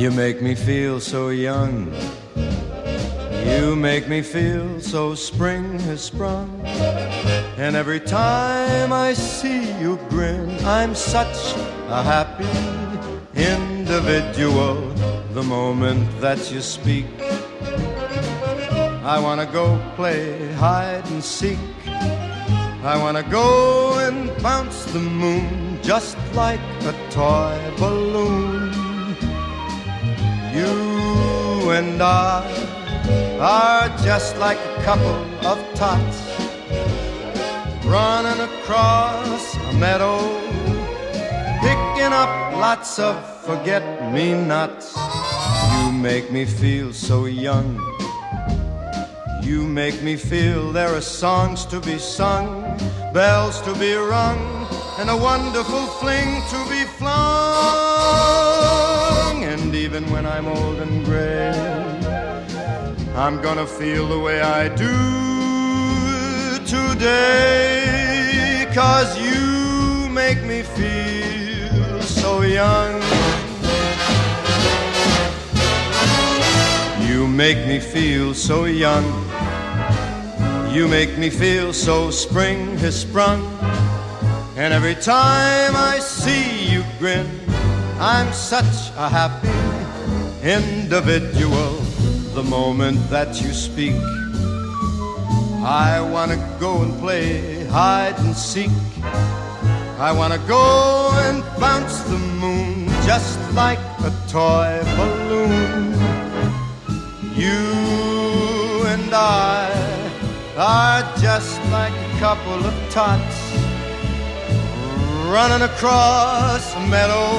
You make me feel so young. You make me feel so spring has sprung. And every time I see you grin, I'm such a happy individual. The moment that you speak, I wanna go play hide and seek. I wanna go and bounce the moon just like a toy balloon. You and I are just like a couple of tots running across a meadow, picking up lots of forget-me-nots. You make me feel so young. You make me feel there are songs to be sung, bells to be rung, and a wonderful fling to be flung. And even when I'm old and gray, I'm gonna feel the way I do today, 'cause you make me feel so young. You make me feel so young. You make me feel so spring has sprung. And every time I see you grin, I'm such a happy individual. The moment that you speak, I wanna go and play hide and seek. I wanna go and bounce the moon just like a toy balloon. You and I are just like a couple of tots running across a meadow,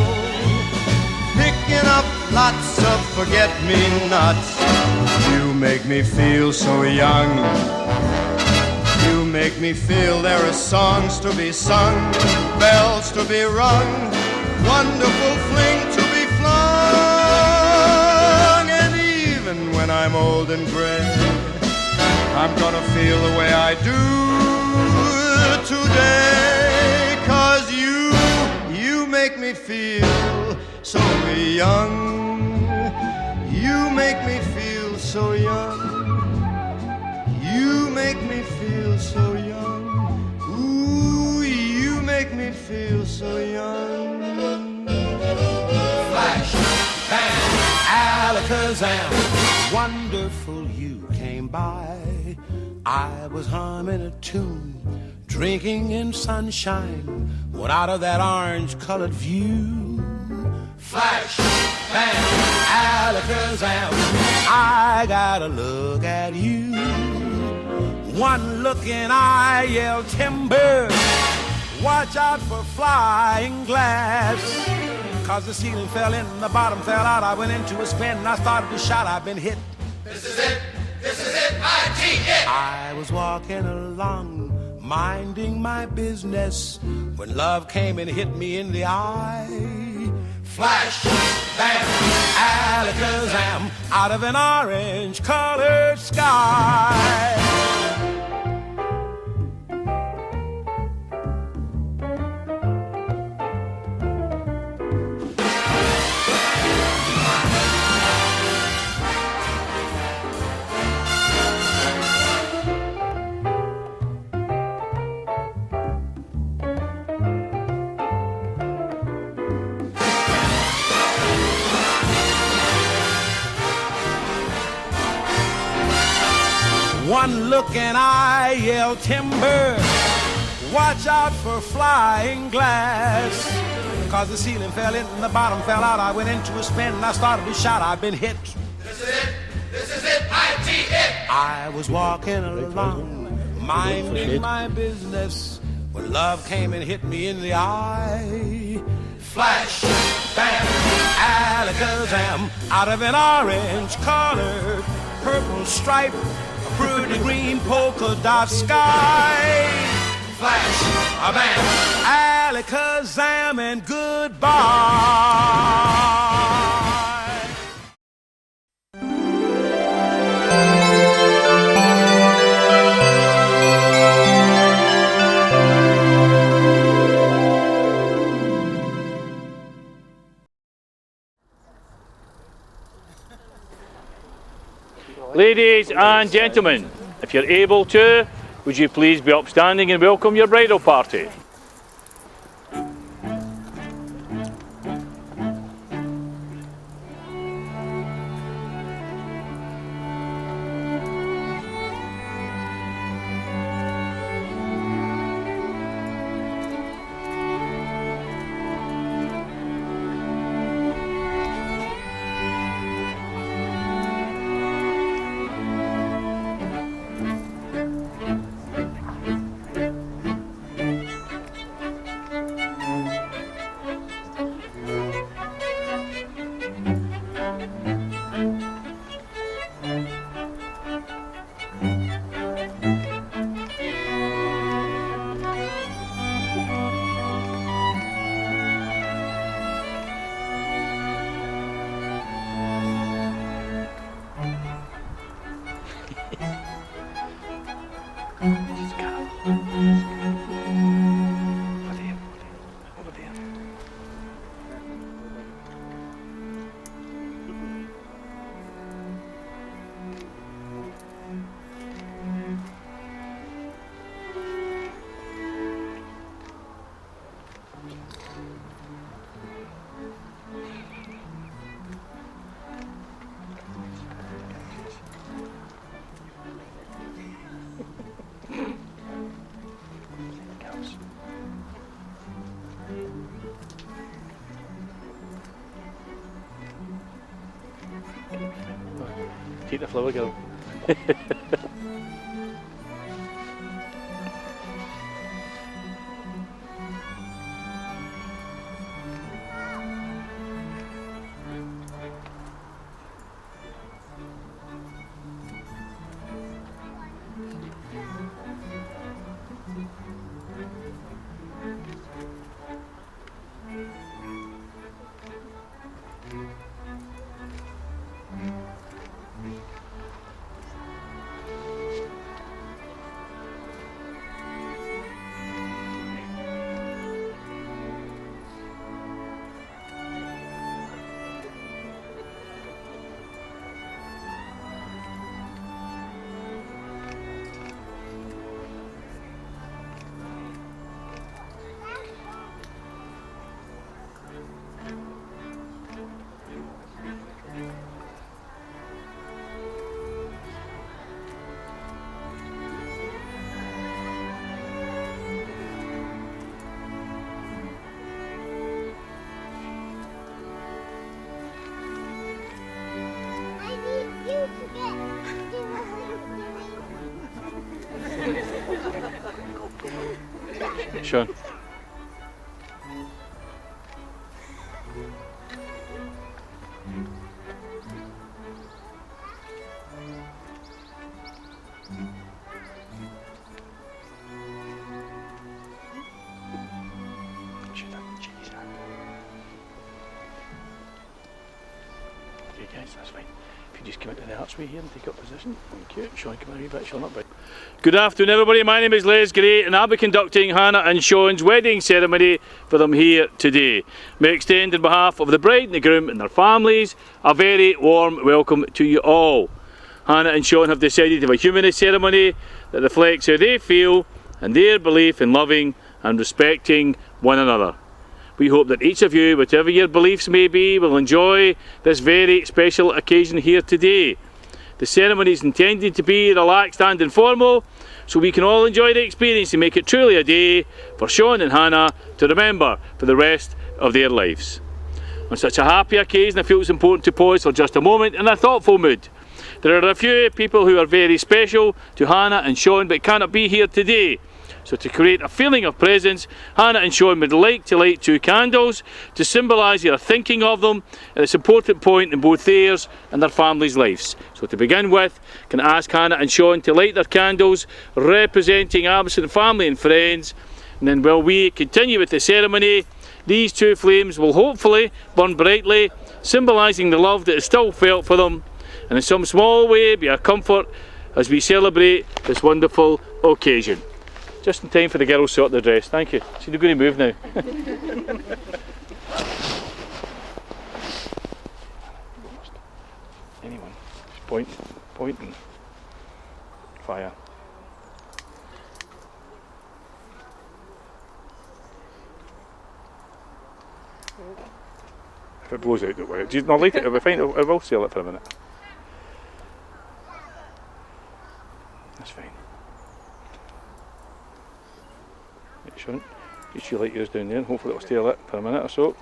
picking up lots of forget-me-nots. You make me feel so young. You make me feel there are songs to be sung, bells to be rung, wonderful fling to be flung. And even when I'm old and gray, I'm gonna feel the way I do today, 'cause you make me feel so young. You make me feel so young. You make me feel so young. Ooh, you make me feel so young. Flash, bang, alakazam, wonderful you came by. I was humming a tune, drinking in sunshine, when out of that orange-colored view, flash, bang, alakazam, I gotta look at you. One look and I yelled timber, watch out for flying glass. 'Cause the ceiling fell in, the bottom fell out, I went into a spin and I started to shout, I've been hit. This is it, this is it, I-T-it. I was walking along, minding my business, when love came and hit me in the eye. Flash, bam, alakazam, out of an orange-colored sky. One look and I yelled timber, watch out for flying glass. 'Cause the ceiling fell in and the bottom fell out, I went into a spin and I started to shout, I've been hit. This is it, this is it, I-T-it. I was walking along, minding my business, when love came and hit me in the eye. Flash, bam, alakazam, out of an orange-colored purple stripe, pretty green polka dot sky. Flash, a bam, alakazam, and goodbye. Ladies and gentlemen, if you're able to, would you please be upstanding and welcome your bridal party? Take the flower, girl. Sean. Okay guys, that's fine. If you just come into the archway here and take up position. Thank you. Sean, come a wee bit, Sean, up. Good afternoon everybody, my name is Les Gray and I'll be conducting Hannah and Sean's wedding ceremony for them here today. May I extend on behalf of the bride and the groom and their families a very warm welcome to you all. Hannah and Sean have decided to have a humanist ceremony that reflects how they feel and their belief in loving and respecting one another. We hope that each of you, whatever your beliefs may be, will enjoy this very special occasion here today. The ceremony is intended to be relaxed and informal, so we can all enjoy the experience and make it truly a day for Sean and Hannah to remember for the rest of their lives. On such a happy occasion, I feel it's important to pause for just a moment in a thoughtful mood. There are a few people who are very special to Hannah and Sean but cannot be here today. So to create a feeling of presence, Hannah and Sean would like to light 2 candles to symbolise your thinking of them at this important point in both theirs and their families' lives. So to begin with, can I ask Hannah and Sean to light their candles representing absent family and friends, and then while we continue with the ceremony, these 2 flames will hopefully burn brightly, symbolising the love that is still felt for them, and in some small way be a comfort as we celebrate this wonderful occasion. Just in time for the girls to sort their dress. Thank you. See, they're going to move now. Anyone? Just point. pointing. Fire. If it blows out, don't worry. No, later it'll be fine. I will sail it for a minute. That's fine. It shouldn't. Get your light yours down there and hopefully it'll stay lit for a minute or so.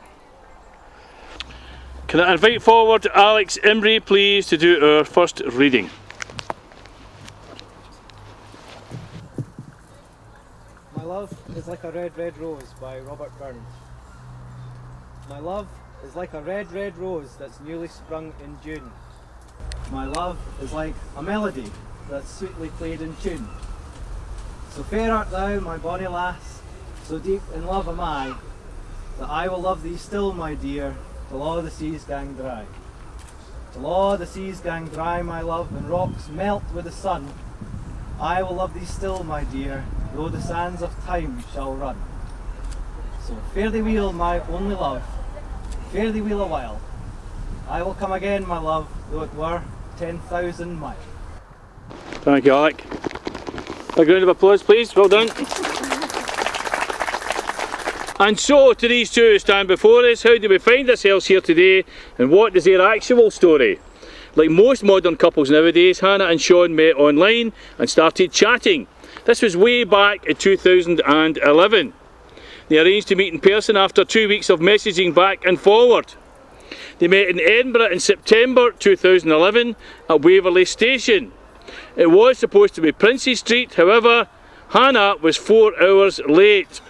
Can I invite forward Alex Imrie, please, to do our first reading? My love is like a red, red rose by Robert Burns. My love is like a red, red rose that's newly sprung in June. My love is like a melody that's sweetly played in tune. So fair art thou, my bonny lass, so deep in love am I, that I will love thee still, my dear, till all the seas gang dry. Till all the seas gang dry, my love, and rocks melt with the sun, I will love thee still, my dear, though the sands of time shall run. So fare thee weel, my only love, fare thee weel a while. I will come again, my love, though it were 10,000 miles. Thank you, Alec. A round of applause, please. Well done. And so, to these two who stand before us, how do we find ourselves here today, and what is their actual story? Like most modern couples nowadays, Hannah and Sean met online and started chatting. This was way back in 2011. They arranged to meet in person after 2 weeks of messaging back and forward. They met in Edinburgh in September 2011 at Waverley Station. It was supposed to be Princes Street, however, Hannah was 4 hours late.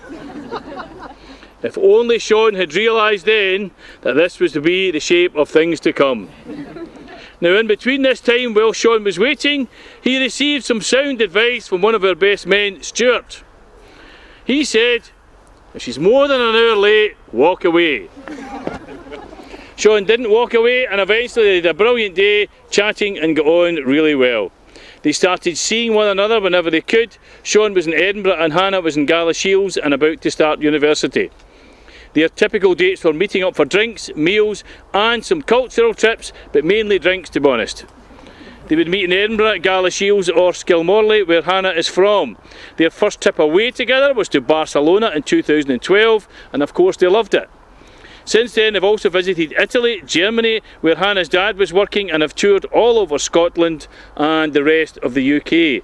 If only Sean had realised then that this was to be the shape of things to come. Now, in between this time, while Sean was waiting, he received some sound advice from one of our best men, Stuart. He said, if she's more than an hour late, walk away. Sean didn't walk away, and eventually they had a brilliant day, chatting and got on really well. They started seeing one another whenever they could. Sean was in Edinburgh and Hannah was in Galashiels and about to start university. Their typical dates were meeting up for drinks, meals and some cultural trips, but mainly drinks, to be honest. They would meet in Edinburgh, Galashiels or Skilmorley, where Hannah is from. Their first trip away together was to Barcelona in 2012, and of course they loved it. Since then they've also visited Italy, Germany, where Hannah's dad was working, and have toured all over Scotland and the rest of the UK.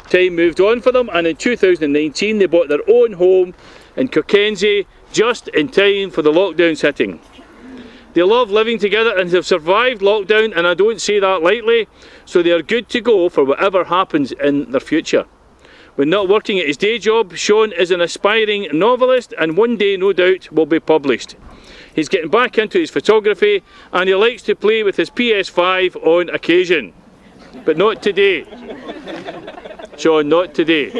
Time moved on for them, and in 2019 they bought their own home in Kirkensay, just in time for the lockdown's hitting. They love living together and have survived lockdown, and I don't say that lightly, so they are good to go for whatever happens in their future. When not working at his day job, Sean is an aspiring novelist and one day, no doubt, will be published. He's getting back into his photography and he likes to play with his PS5 on occasion. But not today. Sean, not today.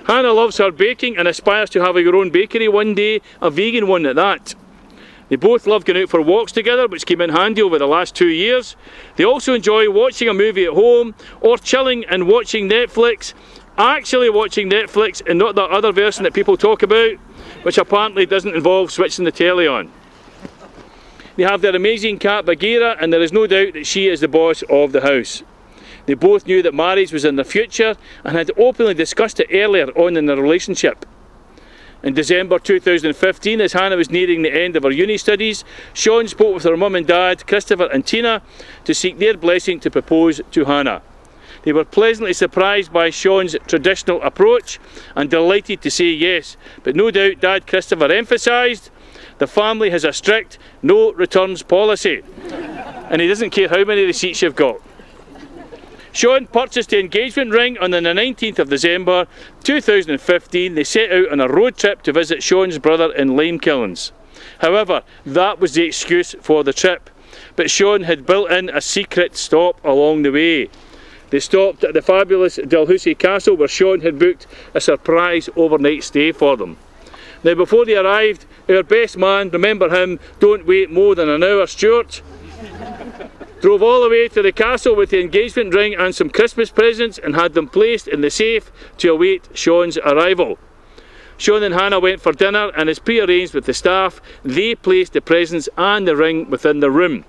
Hannah loves her baking and aspires to have her own bakery one day, a vegan one at that. They both love going out for walks together, which came in handy over the last 2 years. They also enjoy watching a movie at home or chilling and watching Netflix. Actually watching Netflix and not that other version that people talk about, which apparently doesn't involve switching the telly on. They have their amazing cat Bagheera, and there is no doubt that she is the boss of the house. They both knew that marriage was in their future and had openly discussed it earlier on in their relationship. In December 2015, as Hannah was nearing the end of her uni studies, Sean spoke with her mum and dad, Christopher and Tina, to seek their blessing to propose to Hannah. They were pleasantly surprised by Sean's traditional approach and delighted to say yes, but no doubt Dad Christopher emphasised the family has a strict no returns policy and he doesn't care how many receipts you've got. Sean purchased the engagement ring on the 19th of December 2015. They set out on a road trip to visit Sean's brother in Limekilns. However, that was the excuse for the trip, but Sean had built in a secret stop along the way. They stopped at the fabulous Dalhousie Castle where Sean had booked a surprise overnight stay for them. Now before they arrived, our best man, remember him, don't wait more than an hour, Stuart, drove all the way to the castle with the engagement ring and some Christmas presents and had them placed in the safe to await Sean's arrival. Sean and Hannah went for dinner, and as pre-arranged with the staff, they placed the presents and the ring within the room.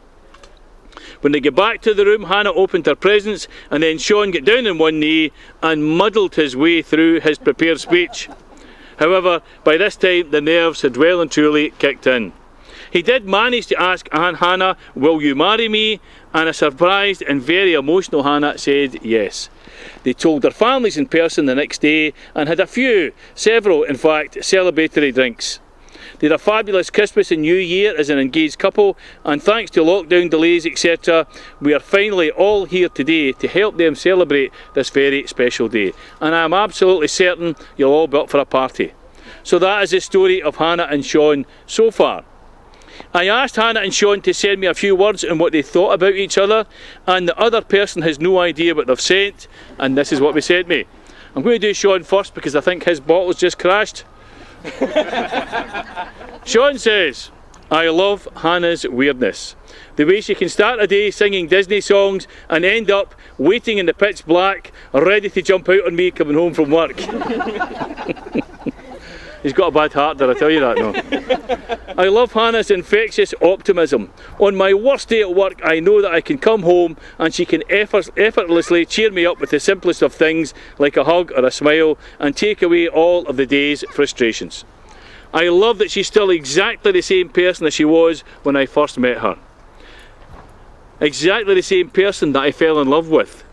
When they get back to the room, Hannah opened her presents, and then Sean got down on one knee and muddled his way through his prepared speech. However, by this time the nerves had well and truly kicked in. He did manage to ask Hannah, "Will you marry me?" and a surprised and very emotional Hannah said yes. They told their families in person the next day and had several in fact, celebratory drinks. They had a fabulous Christmas and New Year as an engaged couple, and thanks to lockdown delays etc, we are finally all here today to help them celebrate this very special day. And I am absolutely certain you'll all be up for a party. So that is the story of Hannah and Sean so far. I asked Hannah and Sean to send me a few words on what they thought about each other, and the other person has no idea what they've sent, and this is what they sent me. I'm going to do Sean first because I think his bottle's just crashed. Sean says, "I love Hannah's weirdness. The way she can start a day singing Disney songs and end up waiting in the pitch black, ready to jump out on me coming home from work." He's got a bad heart, did I tell you that? No. "I love Hannah's infectious optimism. On my worst day at work, I know that I can come home and she can effortlessly cheer me up with the simplest of things, like a hug or a smile, and take away all of the day's frustrations. I love that she's still exactly the same person as she was when I first met her. Exactly the same person that I fell in love with.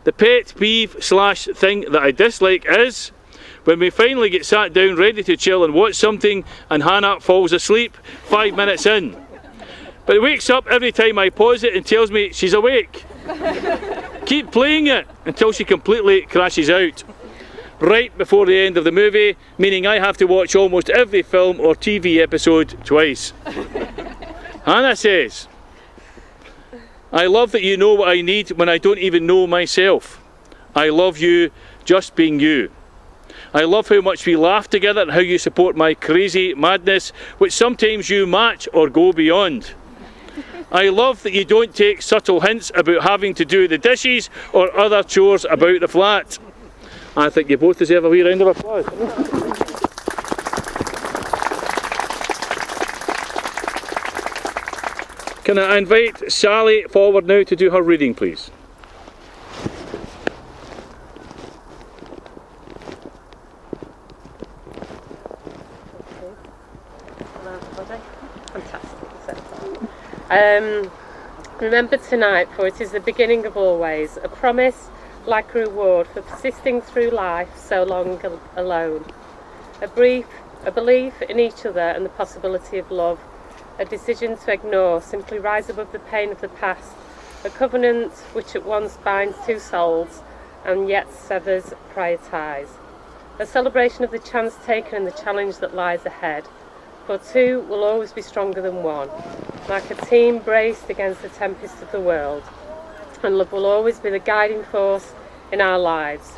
The pet peeve / thing that I dislike is when we finally get sat down ready to chill and watch something and Hannah falls asleep 5 minutes in. But wakes up every time I pause it and tells me she's awake. Keep playing it until she completely crashes out. Right before the end of the movie, meaning I have to watch almost every film or TV episode twice." Hannah says, "I love that you know what I need when I don't even know myself. I love you just being you. I love how much we laugh together and how you support my crazy madness, which sometimes you match or go beyond. I love that you don't take subtle hints about having to do the dishes or other chores about the flat." I think you both deserve a wee round of applause. Can I invite Sally forward now to do her reading, please? Remember tonight, for it is the beginning of always, a promise like a reward for persisting through life so long alone. A belief in each other and the possibility of love, a decision to ignore, simply rise above the pain of the past, a covenant which at once binds two souls and yet severs prior ties. A celebration of the chance taken and the challenge that lies ahead. For two will always be stronger than one, like a team braced against the tempest of the world. And love will always be the guiding force in our lives.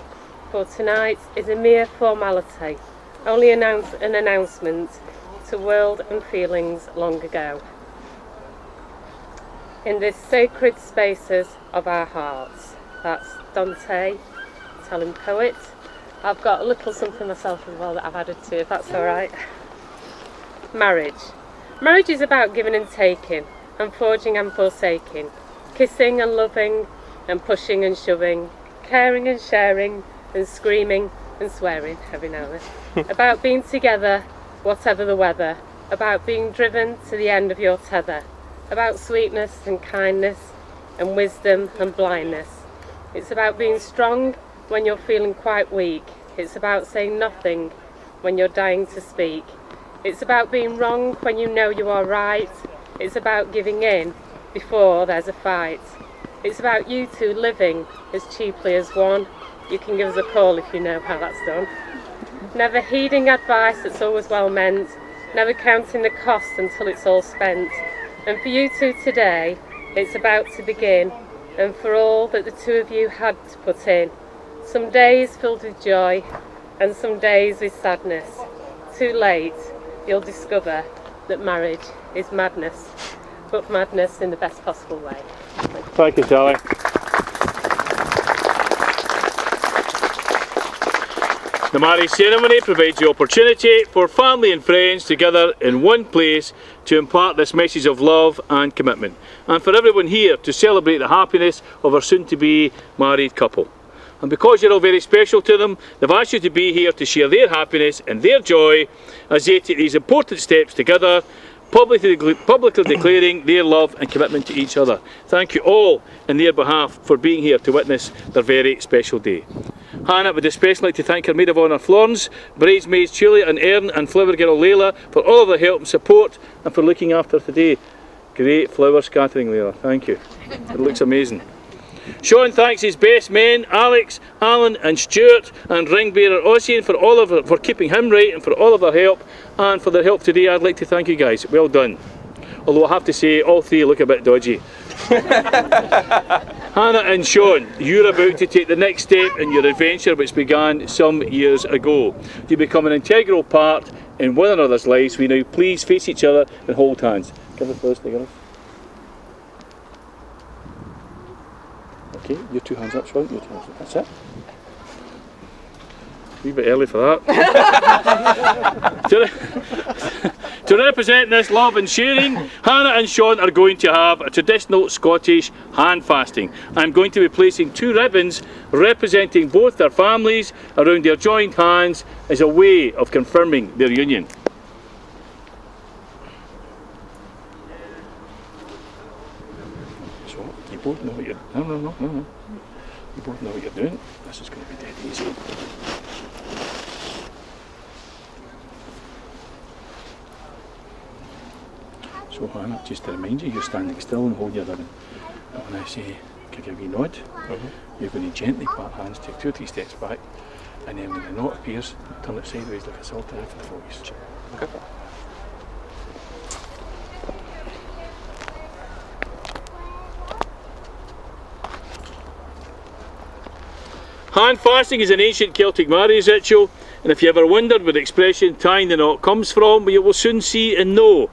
For tonight is a mere formality, only an announcement to world and feelings long ago. In this sacred spaces of our hearts. That's Dante, Italian poet. I've got a little something myself as well that I've added to, if that's all right. Marriage. Marriage is about giving and taking, and forging and forsaking, kissing and loving, and pushing and shoving, caring and sharing, and screaming and swearing every now and then. About being together, whatever the weather, about being driven to the end of your tether, about sweetness and kindness, and wisdom and blindness. It's about being strong when you're feeling quite weak. It's about saying nothing when you're dying to speak. It's about being wrong when you know you are right. It's about giving in before there's a fight. It's about you two living as cheaply as one. You can give us a call if you know how that's done. Never heeding advice that's always well meant. Never counting the cost until it's all spent. And for you two today, it's about to begin. And for all that the two of you had to put in. Some days filled with joy and some days with sadness. Too late, you'll discover that marriage is madness, but madness in the best possible way. Thank you, Sally. The marriage ceremony provides the opportunity for family and friends to gather in one place to impart this message of love and commitment, and for everyone here to celebrate the happiness of our soon-to-be married couple. And because you're all very special to them, they've asked you to be here to share their happiness and their joy as they take these important steps together, publicly declaring their love and commitment to each other. Thank you all in their behalf for being here to witness their very special day. Hannah would especially like to thank her maid of honour Florence, bridesmaids Julia and Erin, and flower girl Layla for all of their help and support and for looking after today. Great flower scattering, Layla, thank you. It looks amazing. Sean thanks his best men, Alex, Alan and Stuart, and ring bearer Ossian for keeping him right and for all of their help, and for their help today. I'd like to thank you guys. Well done. Although I have to say all three look a bit dodgy. Hannah and Sean, you're about to take the next step in your adventure which began some years ago. You become an integral part in one another's lives. We now please face each other and hold hands. Give us those together. Okay, your two hands up, Sean. Your two hands up. That's it. A wee bit early for that. To represent this love and sharing, Hannah and Sean are going to have a traditional Scottish hand fasting. I'm going to be placing two ribbons representing both their families around their joined hands as a way of confirming their union. So, you both know what you're doing. No. You both know what you're doing. This is going to be dead easy. So Hannah, just to remind you, you're standing still and hold your ribbon. And when I say give you a wee nod, you're going to gently part hands, take 2 or 3 steps back, and then when the knot appears, turn it sideways like a saltire for the focus. Okay. Hand fasting is an ancient Celtic marriage ritual, and if you ever wondered where the expression tying the knot comes from, well, you will soon see and know.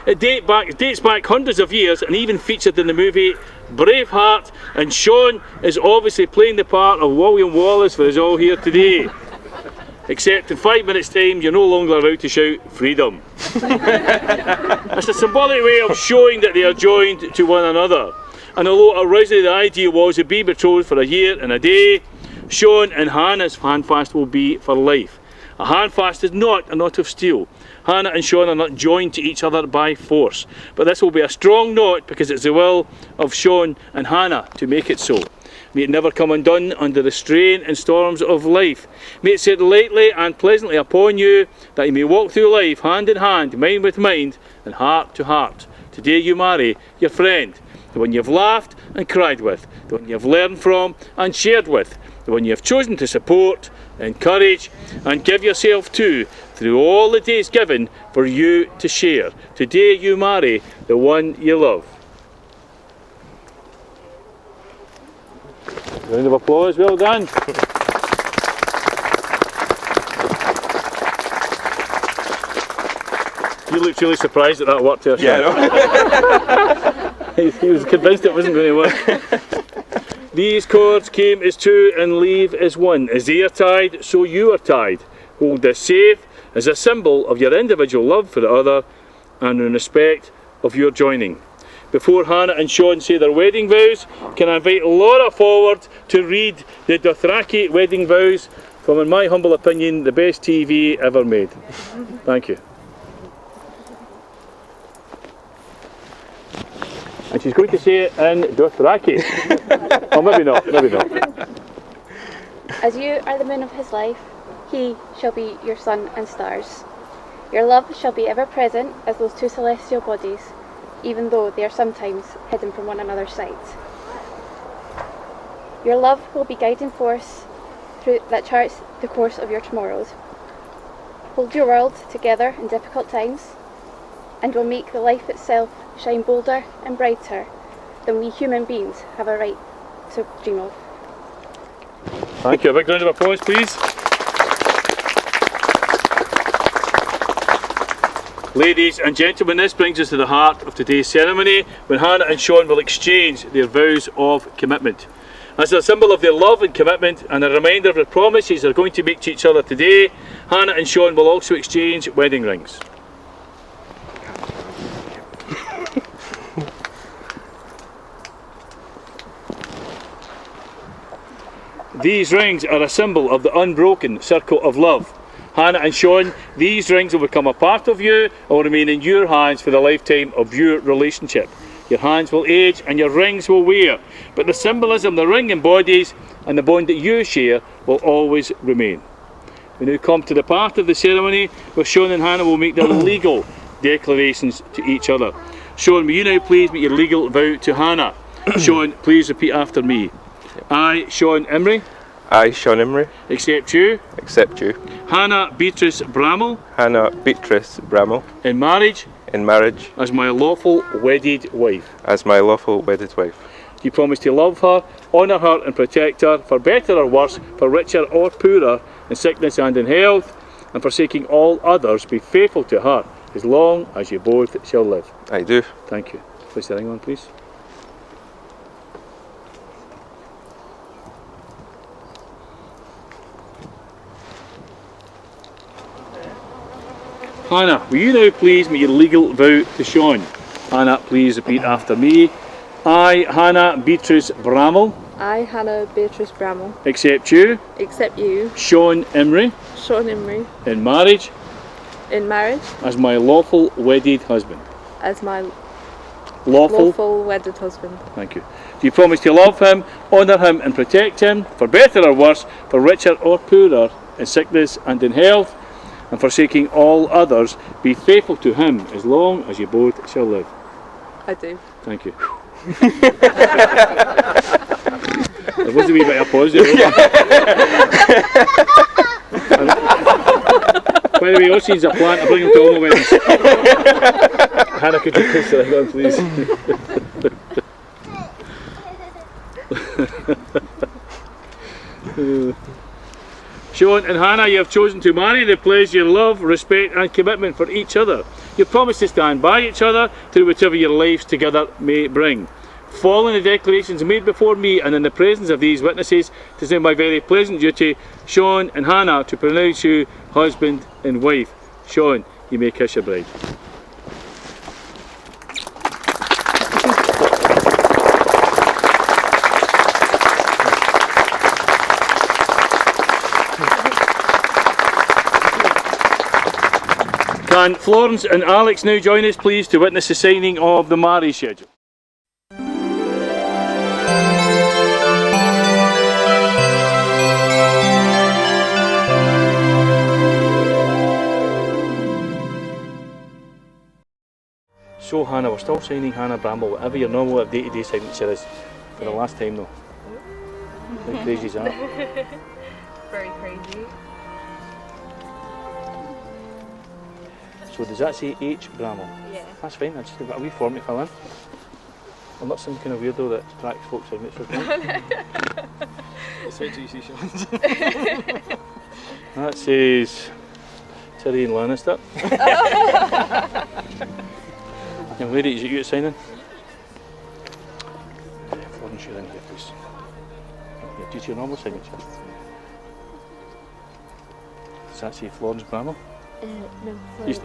It dates back hundreds of years and even featured in the movie Braveheart, and Sean is obviously playing the part of William Wallace for us all here today. Except in 5 minutes' time, you're no longer allowed to shout freedom. It's a symbolic way of showing that they are joined to one another. And although originally the idea was to be betrothed for a year and a day, Sean and Hannah's handfast will be for life. A handfast is not a knot of steel. Hannah and Sean are not joined to each other by force, but this will be a strong knot because it's the will of Sean and Hannah to make it so. May it never come undone under the strain and storms of life. May it sit lightly and pleasantly upon you, that you may walk through life hand in hand, mind with mind, and heart to heart. Today you marry your friend, the one you've laughed and cried with, the one you've learned from and shared with, the one you have chosen to support, encourage and give yourself to through all the days given for you to share. Today you marry the one you love. Round of applause, well done. You looked really surprised that that worked there. Yeah, I know. He was convinced it wasn't going to work. These cords came as two and leave as one. As they are tied, so you are tied. Hold this safe as a symbol of your individual love for the other and in respect of your joining. Before Hannah and Sean say their wedding vows, can I invite Laura forward to read the Dothraki wedding vows from, in my humble opinion, the best TV ever made. Thank you. And she's going to say it in Dothraki. Oh, maybe not, maybe not. As you are the moon of his life, he shall be your sun and stars. Your love shall be ever present as those two celestial bodies, even though they are sometimes hidden from one another's sight. Your love will be guiding force that charts the course of your tomorrows. Hold your world together in difficult times, and will make the life itself shine bolder and brighter than we human beings have a right to dream of. Thank you. A big round of applause, please. Ladies and gentlemen, this brings us to the heart of today's ceremony, when Hannah and Sean will exchange their vows of commitment. As a symbol of their love and commitment and a reminder of the promises they're going to make to each other today, Hannah and Sean will also exchange wedding rings. These rings are a symbol of the unbroken circle of love. Hannah and Sean, these rings will become a part of you and will remain in your hands for the lifetime of your relationship. Your hands will age and your rings will wear, but the symbolism the ring embodies and the bond that you share will always remain. We now come to the part of the ceremony where Sean and Hannah will make their legal declarations to each other. Sean, will you now please make your legal vow to Hannah? Sean, please repeat after me. I, Sean Imrie. I, Sean Imrie. Accept you. Accept you. Hannah Beatrice Brammall. Hannah Beatrice Brammall. In marriage. In marriage. As my lawful wedded wife. As my lawful wedded wife. Do you promise to love her, honour her and protect her, for better or worse, for richer or poorer, in sickness and in health, and forsaking all others, be faithful to her, as long as you both shall live? I do. Thank you. Place the ring on, please. Hannah, will you now please make your legal vow to Sean? Hannah, please repeat after me. I, Hannah Beatrice Brammall. I, Hannah Beatrice Brammall. Accept you. Accept you. Sean Imrie. Sean Imrie. In marriage. In marriage. As my lawful wedded husband. As my lawful wedded husband. Thank you. Do you promise to love him, honour him and protect him, for better or worse, for richer or poorer, in sickness and in health, and forsaking all others, be faithful to him as long as you both shall live? I do. Thank you. There was a wee bit of pause there. By the way, Ossian's a plant, I bring him to all my weddings. Hannah, could you place the ring on, please? Sean and Hannah, you have chosen to marry to pledge your love, respect and commitment for each other. You promise to stand by each other through whatever your lives together may bring. Following the declarations made before me and in the presence of these witnesses, it is now my very pleasant duty, Sean and Hannah, to pronounce you husband and wife. Sean, you may kiss your bride. Can Florence and Alex now join us, please, to witness the signing of the marriage schedule? So Hannah, we're still signing Hannah Brammall, whatever your normal day-to-day signature is, for the last time though. How crazy is that? Very crazy. So does that say H Brammall? Yeah. That's fine, I just got a wee form to fill in. I'm not some kind of weirdo that tracks folks' signatures. That says Tyrion Lannister. Young lady, is it you signing? Florence, you're in here, please. Yeah, do your normal signature. Does that say Florence Brammall? No, Florence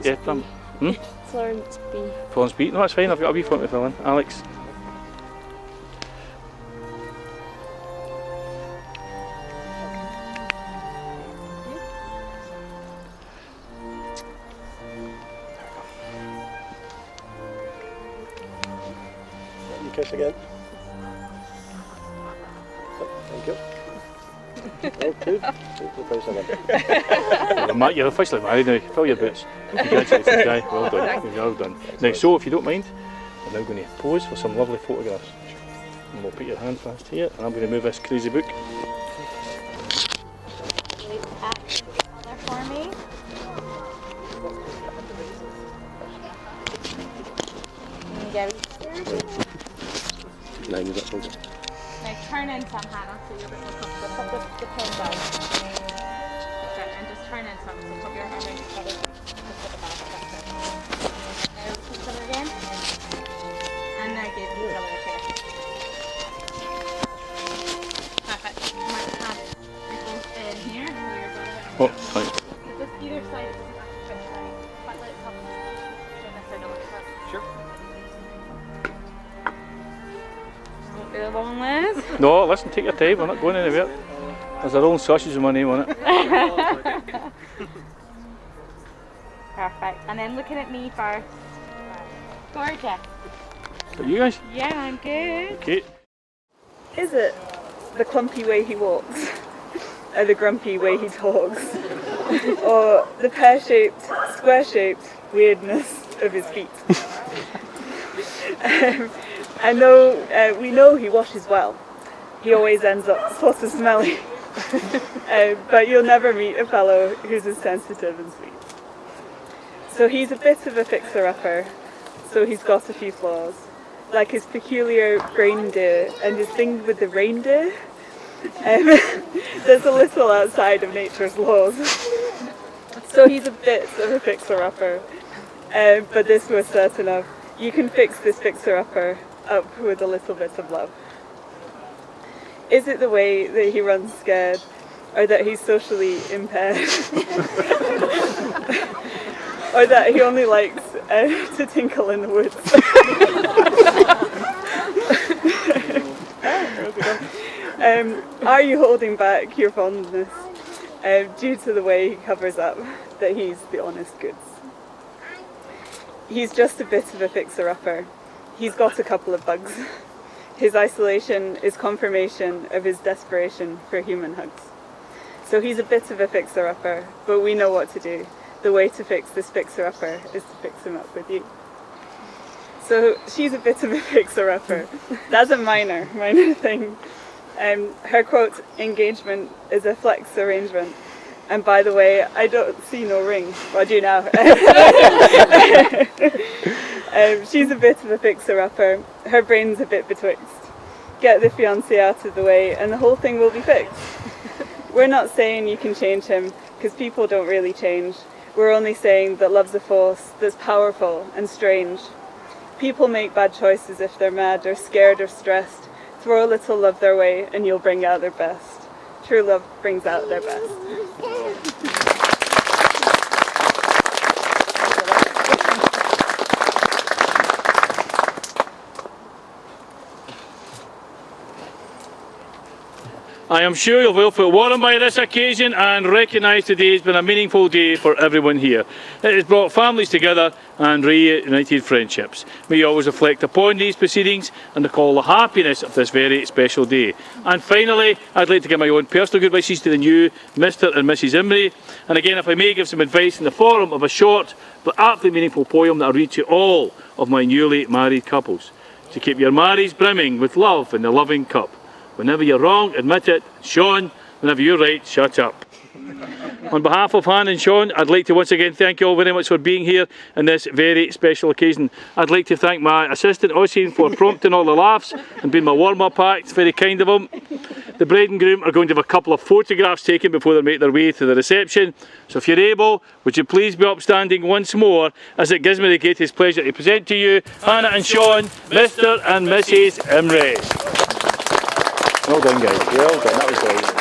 B. Florence B. Florence B. No, that's fine, I've got a wee form to fill in. Alex. Kiss again. Thank you. Oh, two. You're officially married now. Fill your boots. Congratulations, guy. Well done. Well done. Now, so if you don't mind, we're now going to pose for some lovely photographs. And we'll put your hand fast here, and I'm going to move this crazy book. For me. Line is up, okay. Now turn in some, Hannah, so you're a bit more comfortable. Put the pen down. Okay, and just turn in some, so put your hand in your cover. Just put the back, that's it. Now push it again. And now give each other a kiss. Sure. Won't be a long list. No, listen, take your time, we're not going anywhere. There's a rolling sausage with my name on it. Perfect. And then looking at me first. Gorgeous. So you guys? Yeah, I'm good. Okay. Is it the clumpy way he walks, or the grumpy way he talks, or the pear-shaped, square-shaped weirdness of his feet? I know, we know he washes well. He always ends up sort of smelly. But you'll never meet a fellow who's as sensitive and sweet. So he's a bit of a fixer-upper, so he's got a few flaws. Like his peculiar reindeer and his thing with the reindeer. There's a little outside of nature's laws. So he's a bit of a fixer-upper. But this we're certain of. You can fix this fixer-upper up with a little bit of love. Is it the way that he runs scared, or that he's socially impaired, or that he only likes to tinkle in the woods? Are you holding back your fondness due to the way he covers up that he's the honest goods? He's just a bit of a fixer-upper. He's got a couple of bugs. His isolation is confirmation of his desperation for human hugs. So he's a bit of a fixer-upper, but we know what to do. The way to fix this fixer-upper is to fix him up with you. So she's a bit of a fixer-upper. That's a minor thing. Her quote, engagement is a flex arrangement. And by the way, I don't see no ring. Well, I do now. She's a bit of a fixer-upper. Her brain's a bit betwixt. Get the fiancé out of the way and the whole thing will be fixed. We're not saying you can change him, because people don't really change. We're only saying that love's a force that's powerful and strange. People make bad choices if they're mad or scared or stressed. Throw a little love their way and you'll bring out their best. True love brings out their best. I am sure you'll well feel warmed by this occasion and recognise today has been a meaningful day for everyone here. It has brought families together and reunited friendships. May you always reflect upon these proceedings and recall the happiness of this very special day. And finally, I'd like to give my own personal good wishes to the new Mr. and Mrs. Imrie. And again, if I may give some advice in the form of a short but aptly meaningful poem that I read to all of my newly married couples. To keep your marriage brimming with love in the loving cup. Whenever you're wrong, admit it. Sean, whenever you're right, shut up. On behalf of Han and Sean, I'd like to once again thank you all very much for being here on this very special occasion. I'd like to thank my assistant Oisin for prompting all the laughs and being my warm-up act. It's very kind of him. The bride and groom are going to have a couple of photographs taken before they make their way to the reception. So if you're able, would you please be upstanding once more, as it gives me the greatest pleasure to present to you Hannah and Sean, Mr. and Mrs. Imries. Well done, guys. Well done. That was great.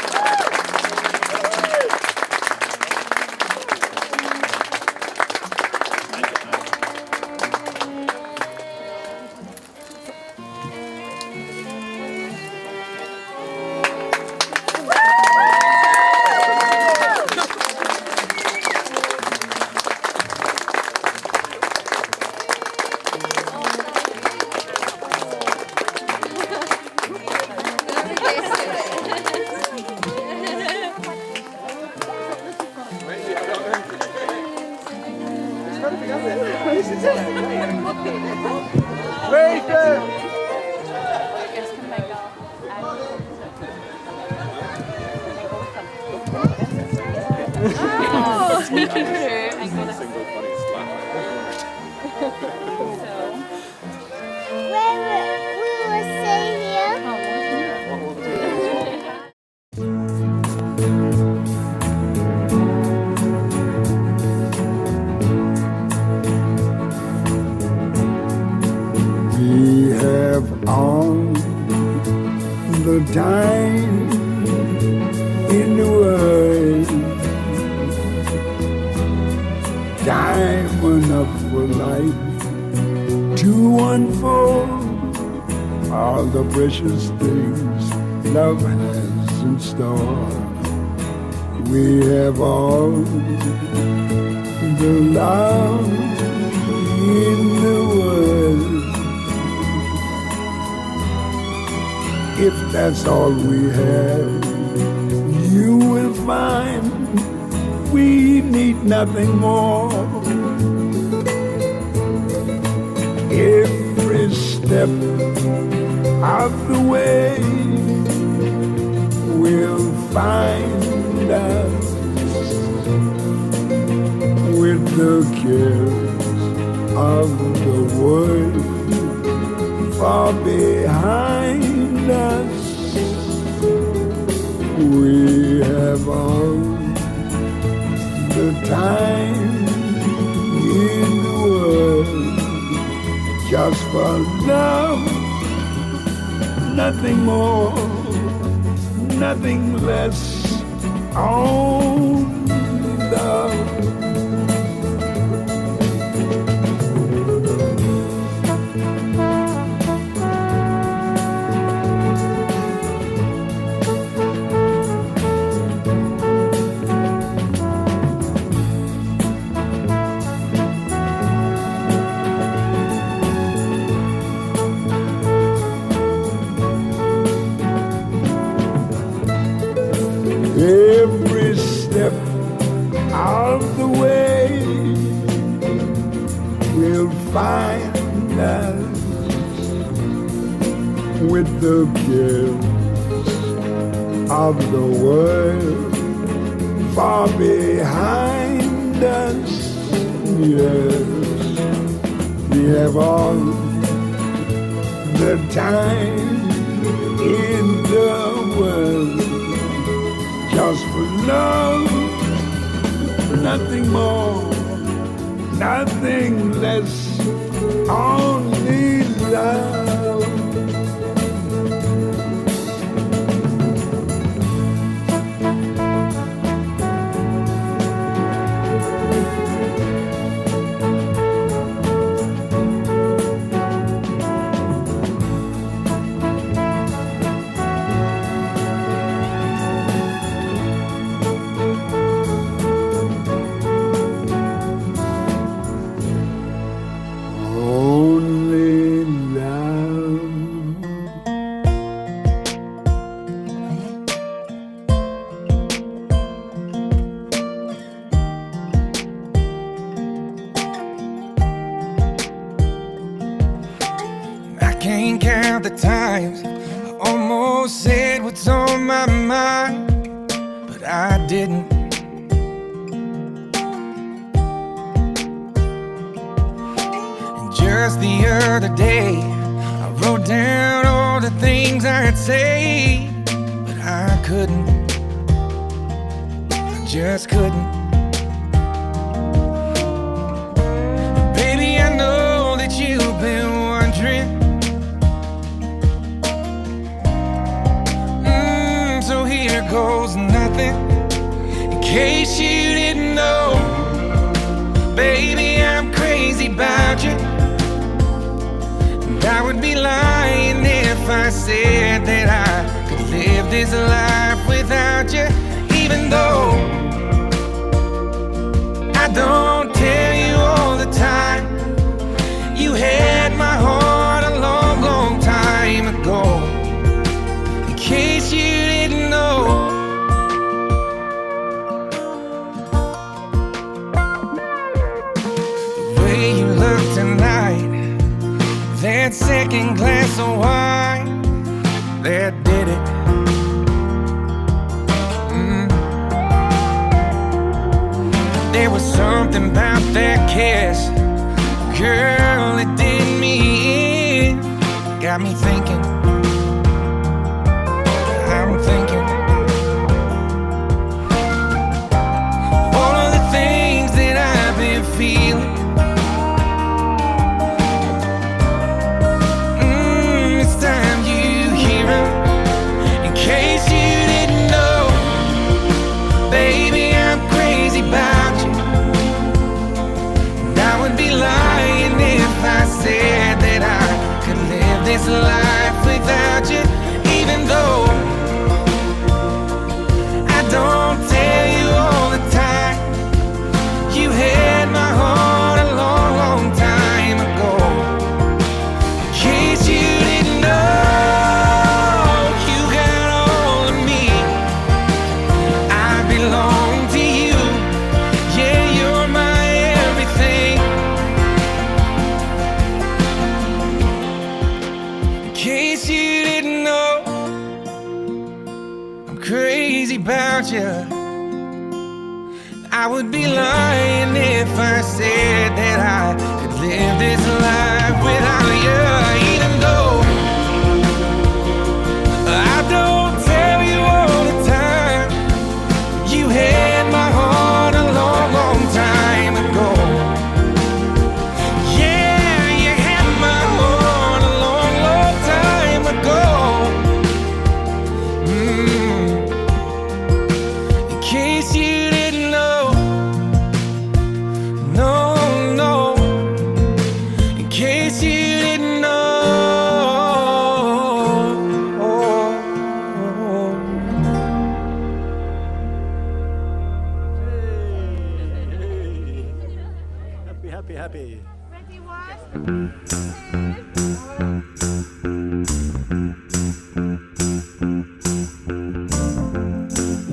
Sneaky through and go this. We have all the time in the world, time enough for life. to unfold all the precious things love has in store. We have all the love in the world. If that's all we have, you will find we need nothing more. Every step of the way will find us with the cares of the world far behind us. We have all the time in the world just for love, nothing more, nothing less, only love. Every step of the way will find us with the cares of the world far behind us. Yes, we have all the time in the world just for love, nothing more, nothing less, only love. Only love. I can't count the times I almost said what's on my mind, but I didn't. And just the other day, I wrote down all the things I'd say, but I couldn't. I just couldn't. Baby, I know that you've been wondering. So here goes nothing. In case you didn't know, baby, I'm crazy about you. And I would be lying if I said that I could live this life without you. Even though I don't tell you all the time, you had my heart a long, long time ago. In case you didn't know, the way you look tonight, that second glass of wine, that did it. There was something about that kiss, girl, it did me in. Got me thinking, I'm thinking all of the things that I've been feeling. It's time you hear them. In case you didn't know, baby, I'm crazy about you. And I would be lying if I said this life without you, even though I don't tell you all the time. You had my heart a long, long time ago. In case you didn't know, you got all of me. I belong to you. Yeah, you're my everything. In case you didn't know, I'm crazy about you. I would be lying if I said that I could live this life without you, even though I don't tell you all the time. You had my heart a long, long time ago. Yeah, you had my heart a long, long time ago. In case you didn't know, no, no. In case you didn't know. Happy, happy, happy.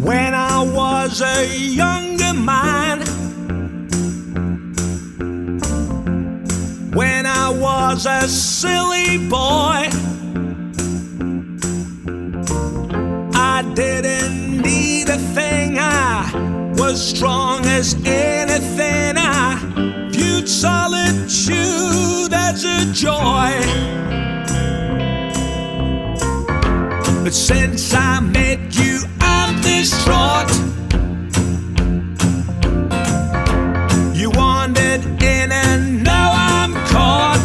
When I was a younger man, when I was a silly boy, I didn't need a thing. I was strong as anything. I viewed solitude as a joy. But since I met you, I'm distraught. You wandered in and now I'm caught.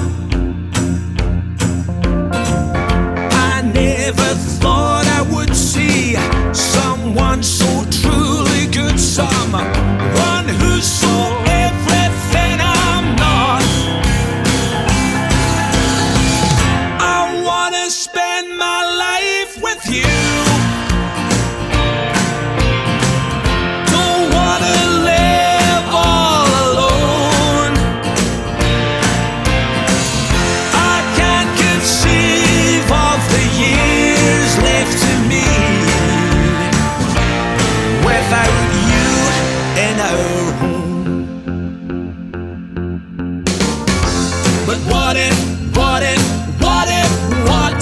I never thought I would see someone so truly good, someone who saw everything I'm not. I wanna spend my life with you. Don't wanna live all alone. I can't conceive of the years left to me without you in our home. But what if, what if, what if, what?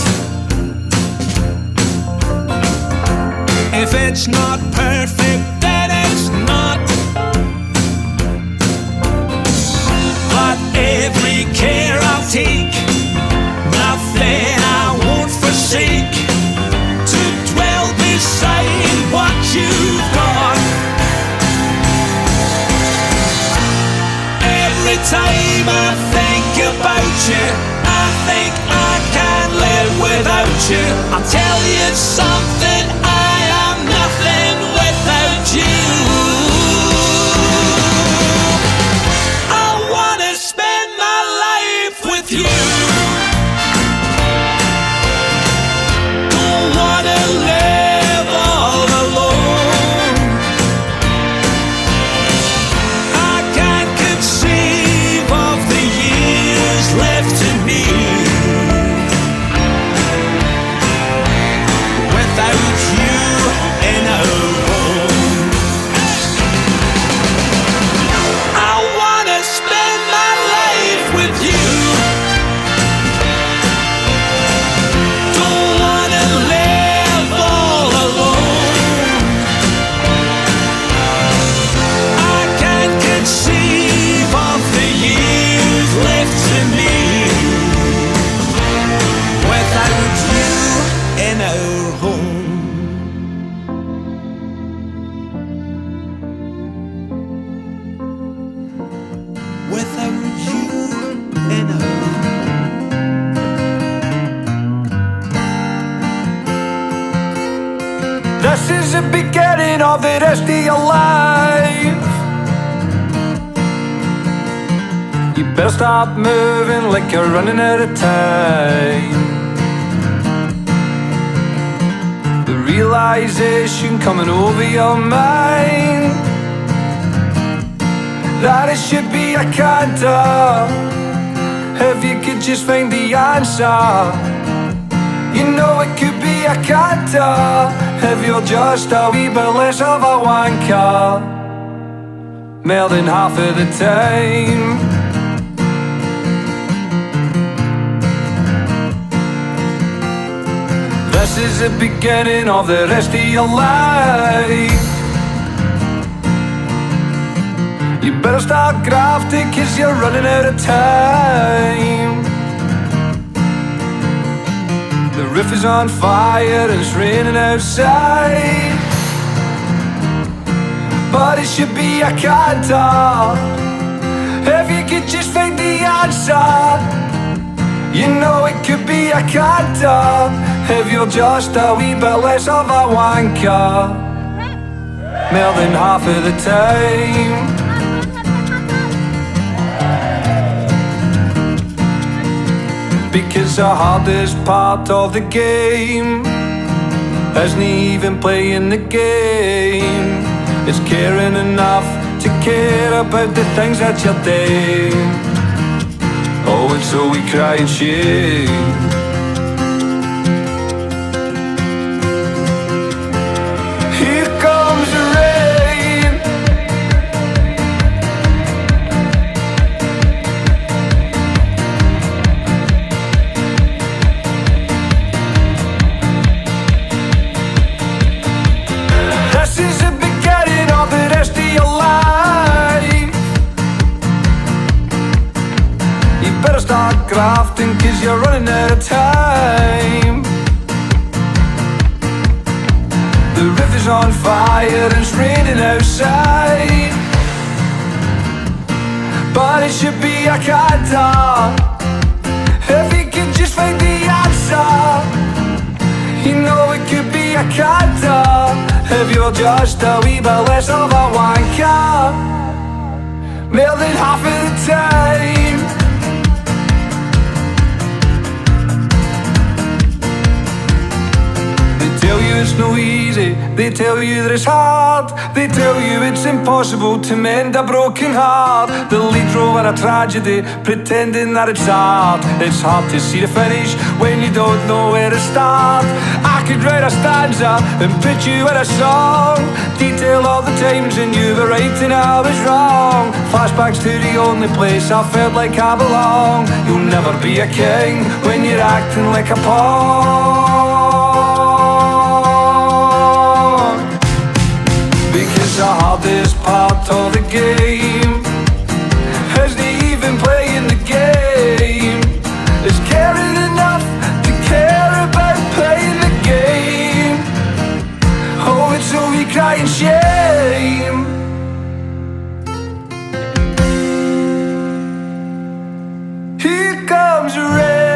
If it's not perfect, then it's not. But every care I'll take, nothing I won't forsake, to dwell beside what you've got. Every time I think about you, I think I can't live without you. I'll tell you something, I am nothing without you. I wanna spend my life with you. Don't wanna live all alone. I can't conceive of the years left to me without you in our home. I wanna spend my life with you. Don't wanna live all alone. I can't conceive of the years left to me without you in our home. Without you in our home. This is the beginning of the rest of your life. You better stop moving like you're running out of time. realization coming over your mind that it should be a canter. If you could just find the answer, you know it could be a canter. If you're just a wee bit less of a wanker, more than half of the time. This is the beginning of the rest of your life. You better start grafting, 'cause you're running out of time. The roof is on fire and it's raining outside, but it should be a canter. If you could just find the answer, you know it could be a canter. If you're just a wee bit less of a wanker, more than half of the time. Because the hardest part of the game isn't even playing the game, it's caring enough to care about the things that you're doing. Oh, and so we cry and shame. Here comes the rain. This is the beginning of the rest of your life. You better start grafting, 'cause you're running out of time. The river's on fire and it's raining outside, but it should be a canter. If you could just find the answer, you know it could be a canter. If you're just a wee bit less of a wanker, more than half of the time. They tell you it's no easy, they tell you that it's hard, they tell you it's impossible to mend a broken heart. They'll lead over a tragedy, pretending that it's hard. It's hard to see the finish when you don't know where to start. I could write a stanza and put you in a song, detail all the times when you were right and I was wrong. Flashbacks to the only place I felt like I belong. You'll never be a king when you're acting like a pawn, because the hardest part of the game isn't even playing the game, it's caring enough to care about playing the game. Oh, it's so we cry in shame. Here comes the rain.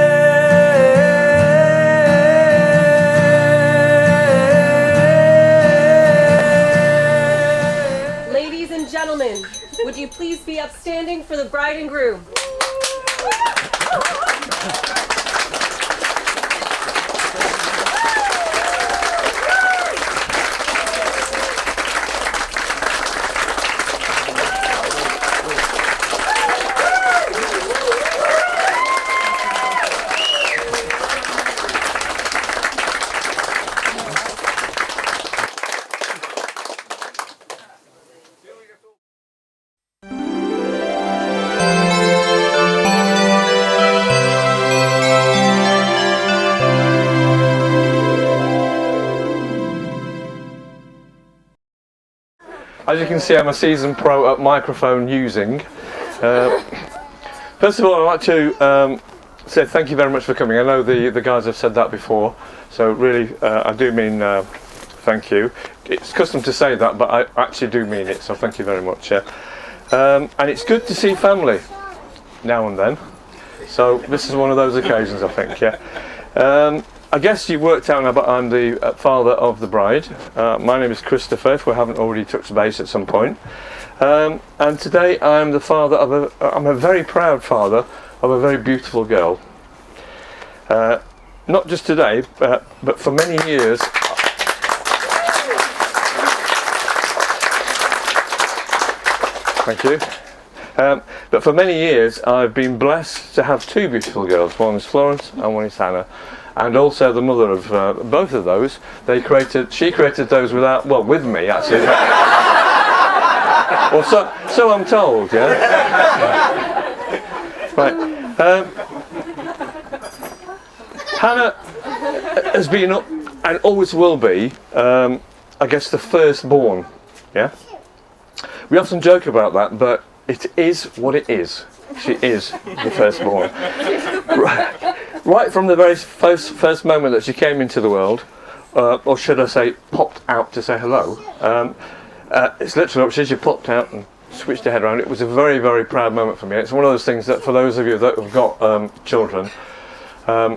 Ladies and gentlemen, would you please be upstanding for the bride and groom? As you can see, I'm a seasoned pro at microphone using. First of all, I'd like to say thank you very much for coming. I know the guys have said that before, so really I do mean thank you. It's custom to say that, but I actually do mean it, so thank you very much. And it's good to see family now and then, so this is one of those occasions, I think. I guess you worked out now, but I'm the father of the bride. My name is Christopher, if we haven't already touched base at some point. And today I'm the father of I'm a very proud father of a very beautiful girl. Not just today, but for many years. Thank you. But for many years I've been blessed to have two beautiful girls. One is Florence and one is Hannah. And also the mother of both of those. She created those with me actually. Well, so I'm told, yeah. Right. Hannah has been up and always will be, I guess, the firstborn. Yeah. We often joke about that, but it is what it is. She is the firstborn. Right from the very first moment that she came into the world, or should I say, popped out to say hello. It's literally she popped out and switched her head around. It was a very, very proud moment for me. It's one of those things that for those of you that have got children,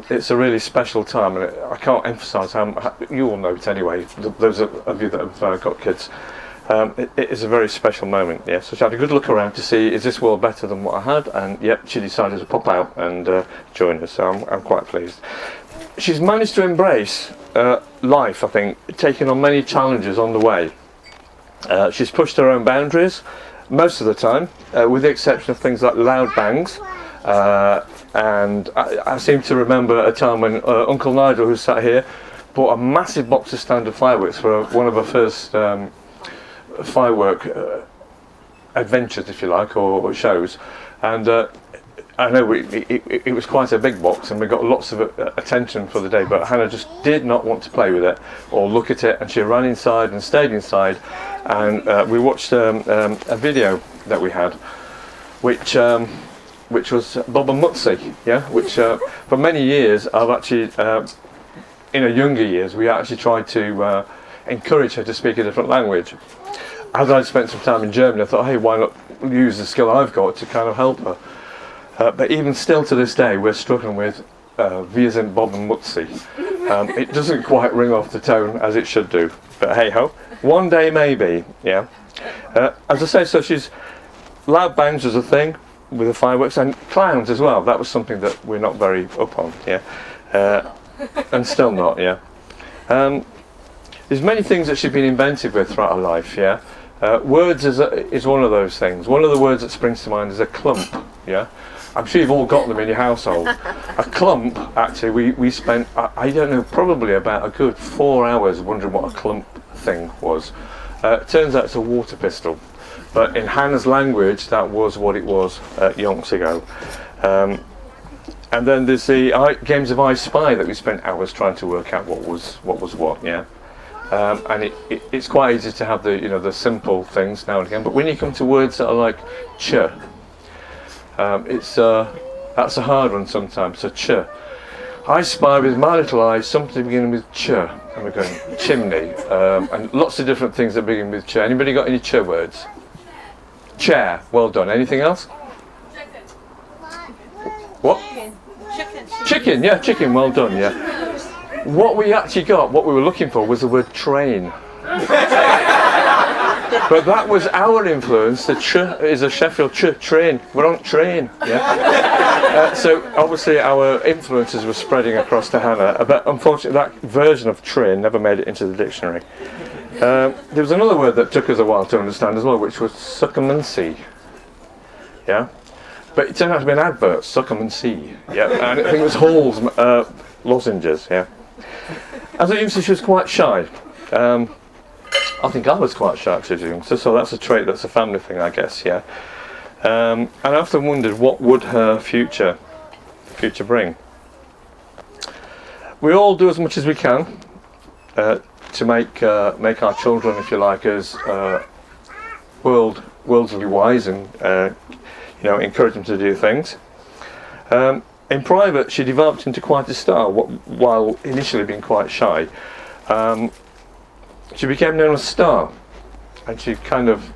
it's a really special time, and I can't emphasise how you all know it anyway. Those of you that have got kids, it is a very special moment. Yeah, so she had a good look around to see, is this world better than what I had? And yep, she decided to pop out and join us. So I'm quite pleased. She's managed to embrace life, I think, taking on many challenges on the way. She's pushed her own boundaries most of the time, with the exception of things like loud bangs. And I seem to remember a time when Uncle Nigel, who sat here, bought a massive box of standard fireworks for one of her first firework adventures, if you like, or shows. And I know it was quite a big box, and we got lots of attention for the day, but Hannah just did not want to play with it or look at it, and she ran inside and stayed inside. And we watched a video that we had, which was Bob and Mutsy, yeah, which for many years I've actually, in her younger years, we actually tried to encourage her to speak a different language. As I'd spent some time in Germany, I thought, hey, why not use the skill I've got to kind of help her? But even still to this day, we're struggling with Wir sind Bob and Mutsy. It doesn't quite ring off the tone as it should do, but hey ho, one day maybe, yeah. As I say, so she's loud bangs was a thing with the fireworks, and clowns as well. That was something that we're not very up on, yeah, and still not, yeah. There's many things that she's been inventive with throughout her life, yeah. Words is one of those things. One of the words that springs to mind is a clump, yeah. I'm sure you've all got them in your household. A clump, actually, we spent, I don't know, probably about a good 4 hours wondering what a clump thing was. Turns out it's a water pistol. But in Hannah's language, that was what it was yonks ago. And then there's the games of I Spy that we spent hours trying to work out what was what, yeah. And it's quite easy to have the simple things now and again. But when you come to words that are like ch, that's a hard one sometimes. So ch, I spy with my little eyes something beginning with ch, and we're going chimney, and lots of different things that begin with ch. Anybody got any ch words? Chair, well done. Anything else? Chicken. What? Chicken, yeah, chicken, well done, yeah. What we actually got, what we were looking for, was the word train. But that was our influence. The ch is a Sheffield train. We're on train, yeah. So obviously our influences were spreading across to Hannah, but unfortunately that version of train never made it into the dictionary. There was another word that took us a while to understand as well, which was succumbrancy. Yeah, but it turned out to be an advert, succumbrancy. Yeah, and I think it was Hall's lozenges. Yeah. As a youngster, she was quite shy. I think I was quite shy as a youngster, so that's a trait that's a family thing, I guess. Yeah. And I often wondered what would her future bring. We all do as much as we can to make our children, if you like, as worldly wise, and encourage them to do things. In private, she developed into quite a star. While initially being quite shy, she became known as Star, and she kind of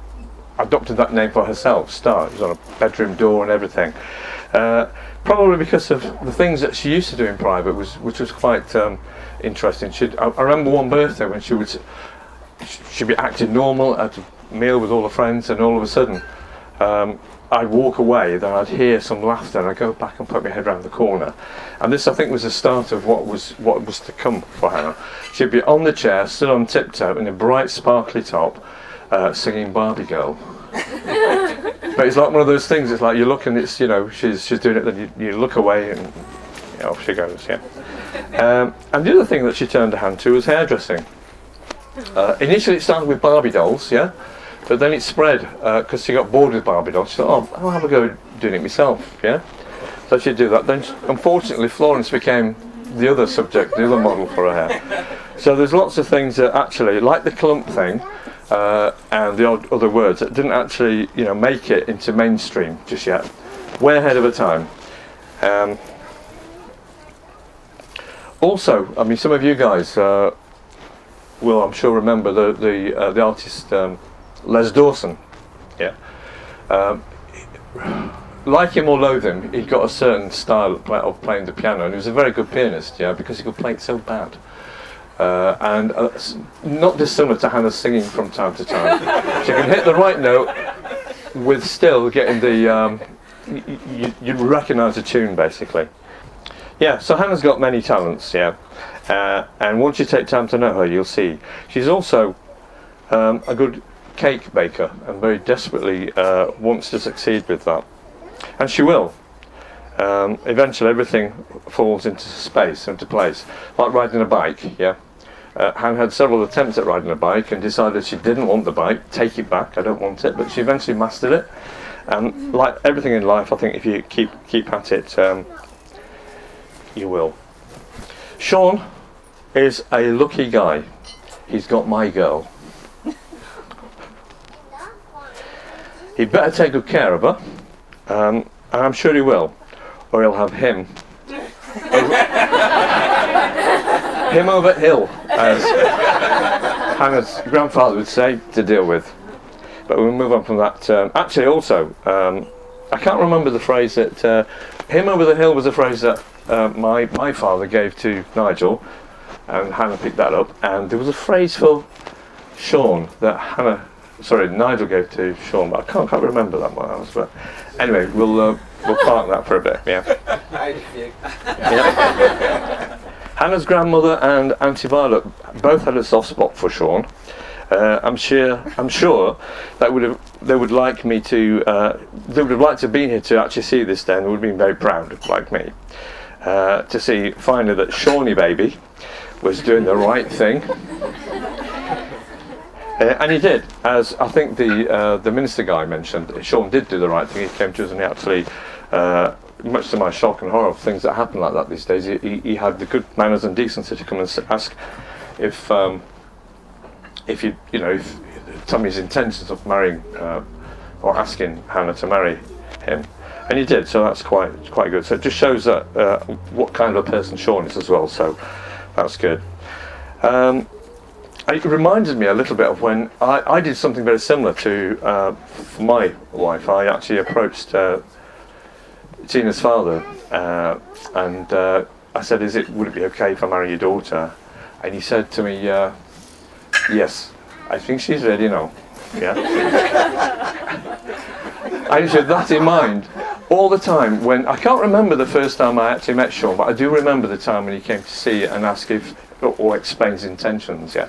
adopted that name for herself. Star. It was on a bedroom door and everything. Probably because of the things that she used to do in private, which was quite interesting. I remember one birthday when she'd be acting normal at a meal with all her friends, and all of a sudden I'd walk away, then I'd hear some laughter, and I'd go back and put my head around the corner. And this, I think, was the start of what was to come for Hannah. She'd be on the chair, stood on tiptoe in a bright sparkly top, singing Barbie Girl. But it's like one of those things. It's like you look and it's, you know, she's doing it. Then you look away and off she goes. Yeah. And the other thing that she turned her hand to was hairdressing. Initially, it started with Barbie dolls. Yeah. But then it spread because she got bored with Barbie dolls. She thought, oh, I'll have a go doing it myself. Yeah. So she'd do that. Then, unfortunately, Florence became the other subject, the other model for her hair. So there's lots of things that actually, like the clump thing, and the other words that didn't actually, you know, make it into mainstream just yet. Way ahead of her time. Also, I mean, some of you guys will, I'm sure, remember the artist Les Dawson. Yeah. Like him or loathe him, he'd got a certain style of playing the piano, and he was a very good pianist, yeah, because he could play it so bad. And not dissimilar to Hannah's singing from time to time. She can hit the right note with still getting the, you recognise the tune basically. Yeah, so Hannah's got many talents, yeah. And once you take time to know her, you'll see. She's also a good cake baker and very desperately wants to succeed with that. And she will. Eventually everything falls into space, into place. Like riding a bike, yeah. Hannah had several attempts at riding a bike and decided she didn't want the bike, take it back, I don't want it, but she eventually mastered it. And like everything in life, I think if you keep at it, you will. Sean is a lucky guy. He's got my girl. He'd better take good care of her. And I'm sure he will, or he'll have him over hill, as Hannah's grandfather would say, to deal with. But we'll move on from that. Actually, also, I can't remember the phrase that him over the hill was a phrase that my father gave to Nigel, and Hannah picked that up. And there was a phrase for Sean that Nigel gave to Sean, but I can't remember that one. But anyway, we'll park that for a bit. Yeah. Yeah. Hannah's grandmother and Auntie Violet both had a soft spot for Sean. I'm sure that they would like me to. They would have liked to have been here to actually see this day, and they would have been very proud, like me, to see finally that Shawnee baby was doing the right thing. And he did, as I think the minister guy mentioned. Sean did do the right thing. He came to us and he actually, much to my shock and horror of things that happen like that these days, he had the good manners and decency to come and ask if Tommy's intentions of marrying or asking Hannah to marry him, and he did. So that's quite good. So it just shows that what kind of a person Sean is as well. So that's good. It reminded me a little bit of when I did something very similar to for my wife. I actually approached Tina's father and I said, would it be okay if I marry your daughter? And he said to me, yes, I think she's ready now. Yeah. I had that in mind all the time. When I can't remember the first time I actually met Sean, but I do remember the time when he came to see it and ask or explain his intentions. Yeah.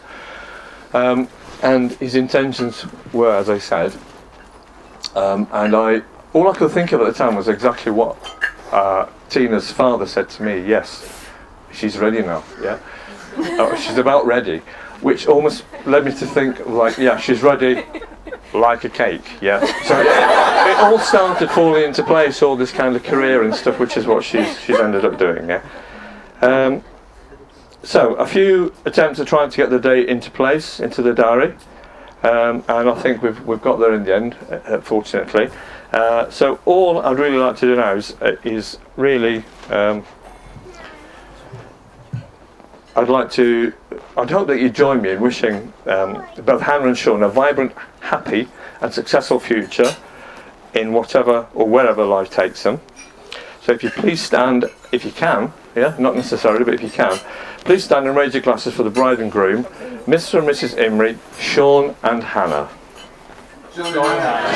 And his intentions were, as I said, and all I could think of at the time was exactly what Tina's father said to me. Yes, she's ready now. Yeah, she's about ready, which almost led me to think like, yeah, she's ready, like a cake. Yeah, so it all started falling into place, all this kind of career and stuff, which is what she's ended up doing. Yeah. So a few attempts at trying to get the date into place, into the diary, and I think we've got there in the end, fortunately. So all I'd really like to do now is really, I'd hope that you join me in wishing both Hannah and Sean a vibrant, happy and successful future in whatever or wherever life takes them. So if you please stand, if you can, yeah, not necessarily, but if you can, please stand and raise your glasses for the bride and groom, Mr. and Mrs. Imrie, Sean and Hannah. Sean and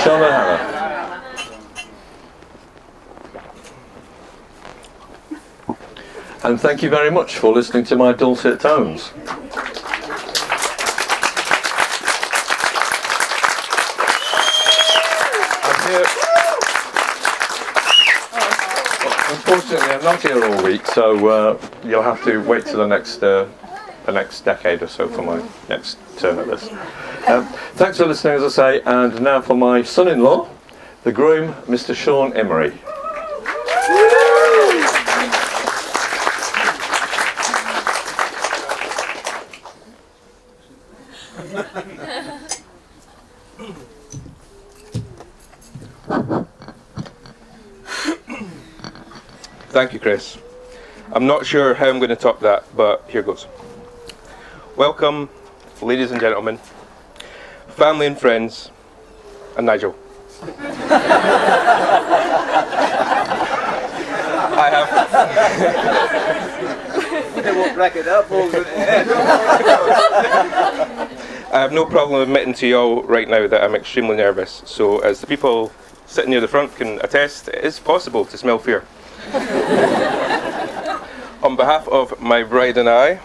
Hannah. And thank you very much for listening to my dulcet tones. I'm here. Unfortunately, I'm not here all week, so you'll have to wait till the next decade or so for my next turn at this. Thanks for listening, as I say, and now for my son-in-law, the groom, Mr. Sean Imrie. Thank you, Chris. I'm not sure how I'm going to top that, but here goes. Welcome, ladies and gentlemen, family and friends, and Nigel. I have no problem admitting to you all right now that I'm extremely nervous. So, as the people sitting near the front can attest, it is possible to smell fear. On behalf of my bride and I,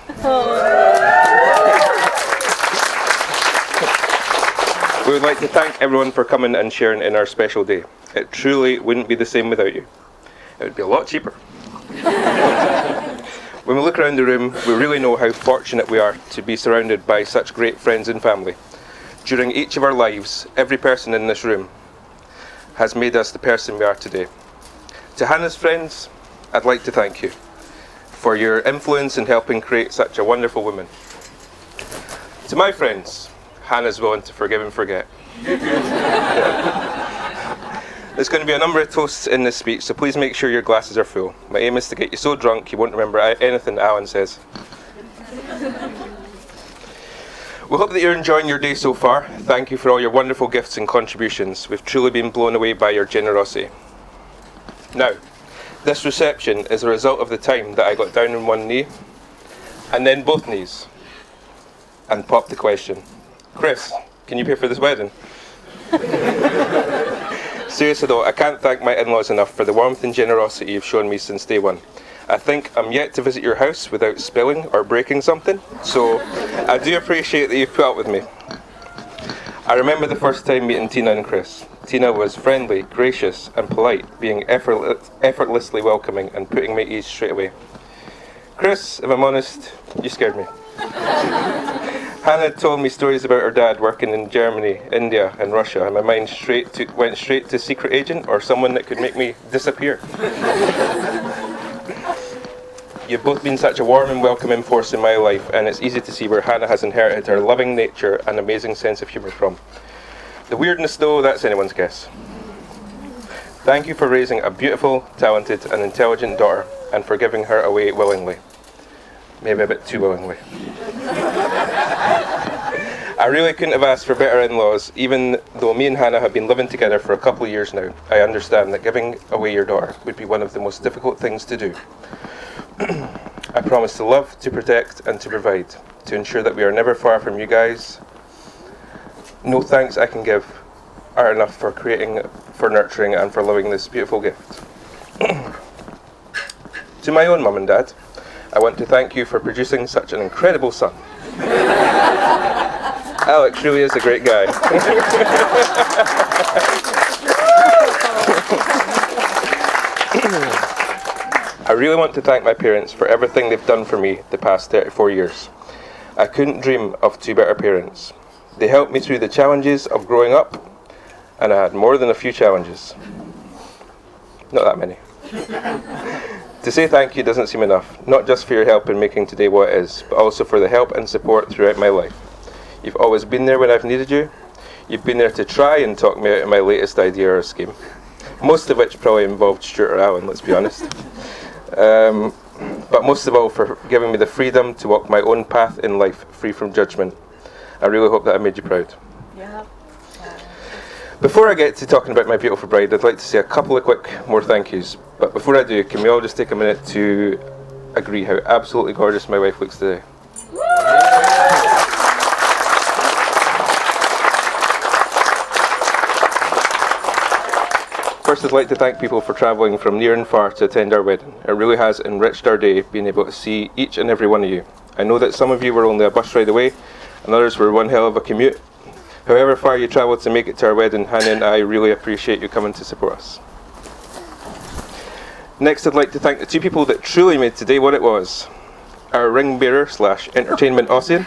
we would like to thank everyone for coming and sharing in our special day. It truly wouldn't be the same without you. It would be a lot cheaper. When we look around the room, we really know how fortunate we are to be surrounded by such great friends and family. During each of our lives, every person in this room has made us the person we are today. To Hannah's friends, I'd like to thank you for your influence in helping create such a wonderful woman. To my friends, Hannah's willing to forgive and forget. There's going to be a number of toasts in this speech, so please make sure your glasses are full. My aim is to get you so drunk you won't remember anything Alan says. We hope that you're enjoying your day so far. Thank you for all your wonderful gifts and contributions. We've truly been blown away by your generosity. Now, this reception is a result of the time that I got down on one knee, and then both knees, and popped the question, Chris, can you pay for this wedding? Seriously though, I can't thank my in-laws enough for the warmth and generosity you've shown me since day one. I think I'm yet to visit your house without spilling or breaking something, so I do appreciate that you've put up with me. I remember the first time meeting Tina and Chris. Tina was friendly, gracious and polite, being effortlessly welcoming and putting me at ease straight away. Chris, if I'm honest, you scared me. Hannah told me stories about her dad working in Germany, India and Russia, and my mind went straight to secret agent or someone that could make me disappear. You've both been such a warm and welcoming force in my life, and it's easy to see where Hannah has inherited her loving nature and amazing sense of humour from. The weirdness though, that's anyone's guess. Thank you for raising a beautiful, talented and intelligent daughter and for giving her away willingly. Maybe a bit too willingly. I really couldn't have asked for better in-laws. Even though me and Hannah have been living together for a couple of years now, I understand that giving away your daughter would be one of the most difficult things to do. I promise to love, to protect and to provide, to ensure that we are never far from you guys. No thanks I can give are enough for creating, for nurturing and for loving this beautiful gift. To my own mum and dad, I want to thank you for producing such an incredible son. Alex really is a great guy. I really want to thank my parents for everything they've done for me the past 34 years. I couldn't dream of two better parents. They helped me through the challenges of growing up, and I had more than a few challenges. Not that many. To say thank you doesn't seem enough, not just for your help in making today what it is, but also for the help and support throughout my life. You've always been there when I've needed you. You've been there to try and talk me out of my latest idea or scheme. Most of which probably involved Stuart or Alan, let's be honest. But most of all for giving me the freedom to walk my own path in life, free from judgment. I really hope that I made you proud. Yeah. Before I get to talking about my beautiful bride, I'd like to say a couple of quick more thank yous. But before I do, can we all just take a minute to agree how absolutely gorgeous my wife looks today? First, I'd like to thank people for travelling from near and far to attend our wedding. It really has enriched our day being able to see each and every one of you. I know that some of you were only a bus ride away, and others were one hell of a commute. However far you travelled to make it to our wedding, Hannah and I really appreciate you coming to support us. Next, I'd like to thank the two people that truly made today what it was. Our ring bearer / entertainment Ossian.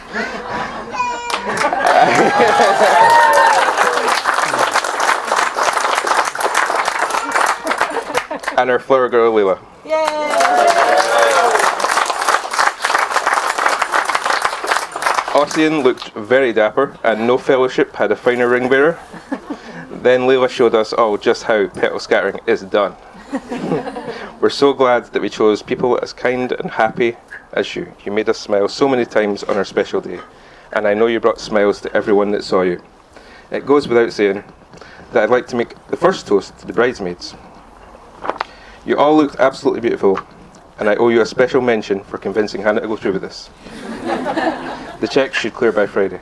And our flower girl, Leila. Ossian looked very dapper, and no fellowship had a finer ring bearer. Then Leila showed us all just how petal scattering is done. We're so glad that we chose people as kind and happy as you. You made us smile so many times on our special day, and I know you brought smiles to everyone that saw you. It goes without saying that I'd like to make the first toast to the bridesmaids. You all looked absolutely beautiful, and I owe you a special mention for convincing Hannah to go through with this. The cheque should clear by Friday.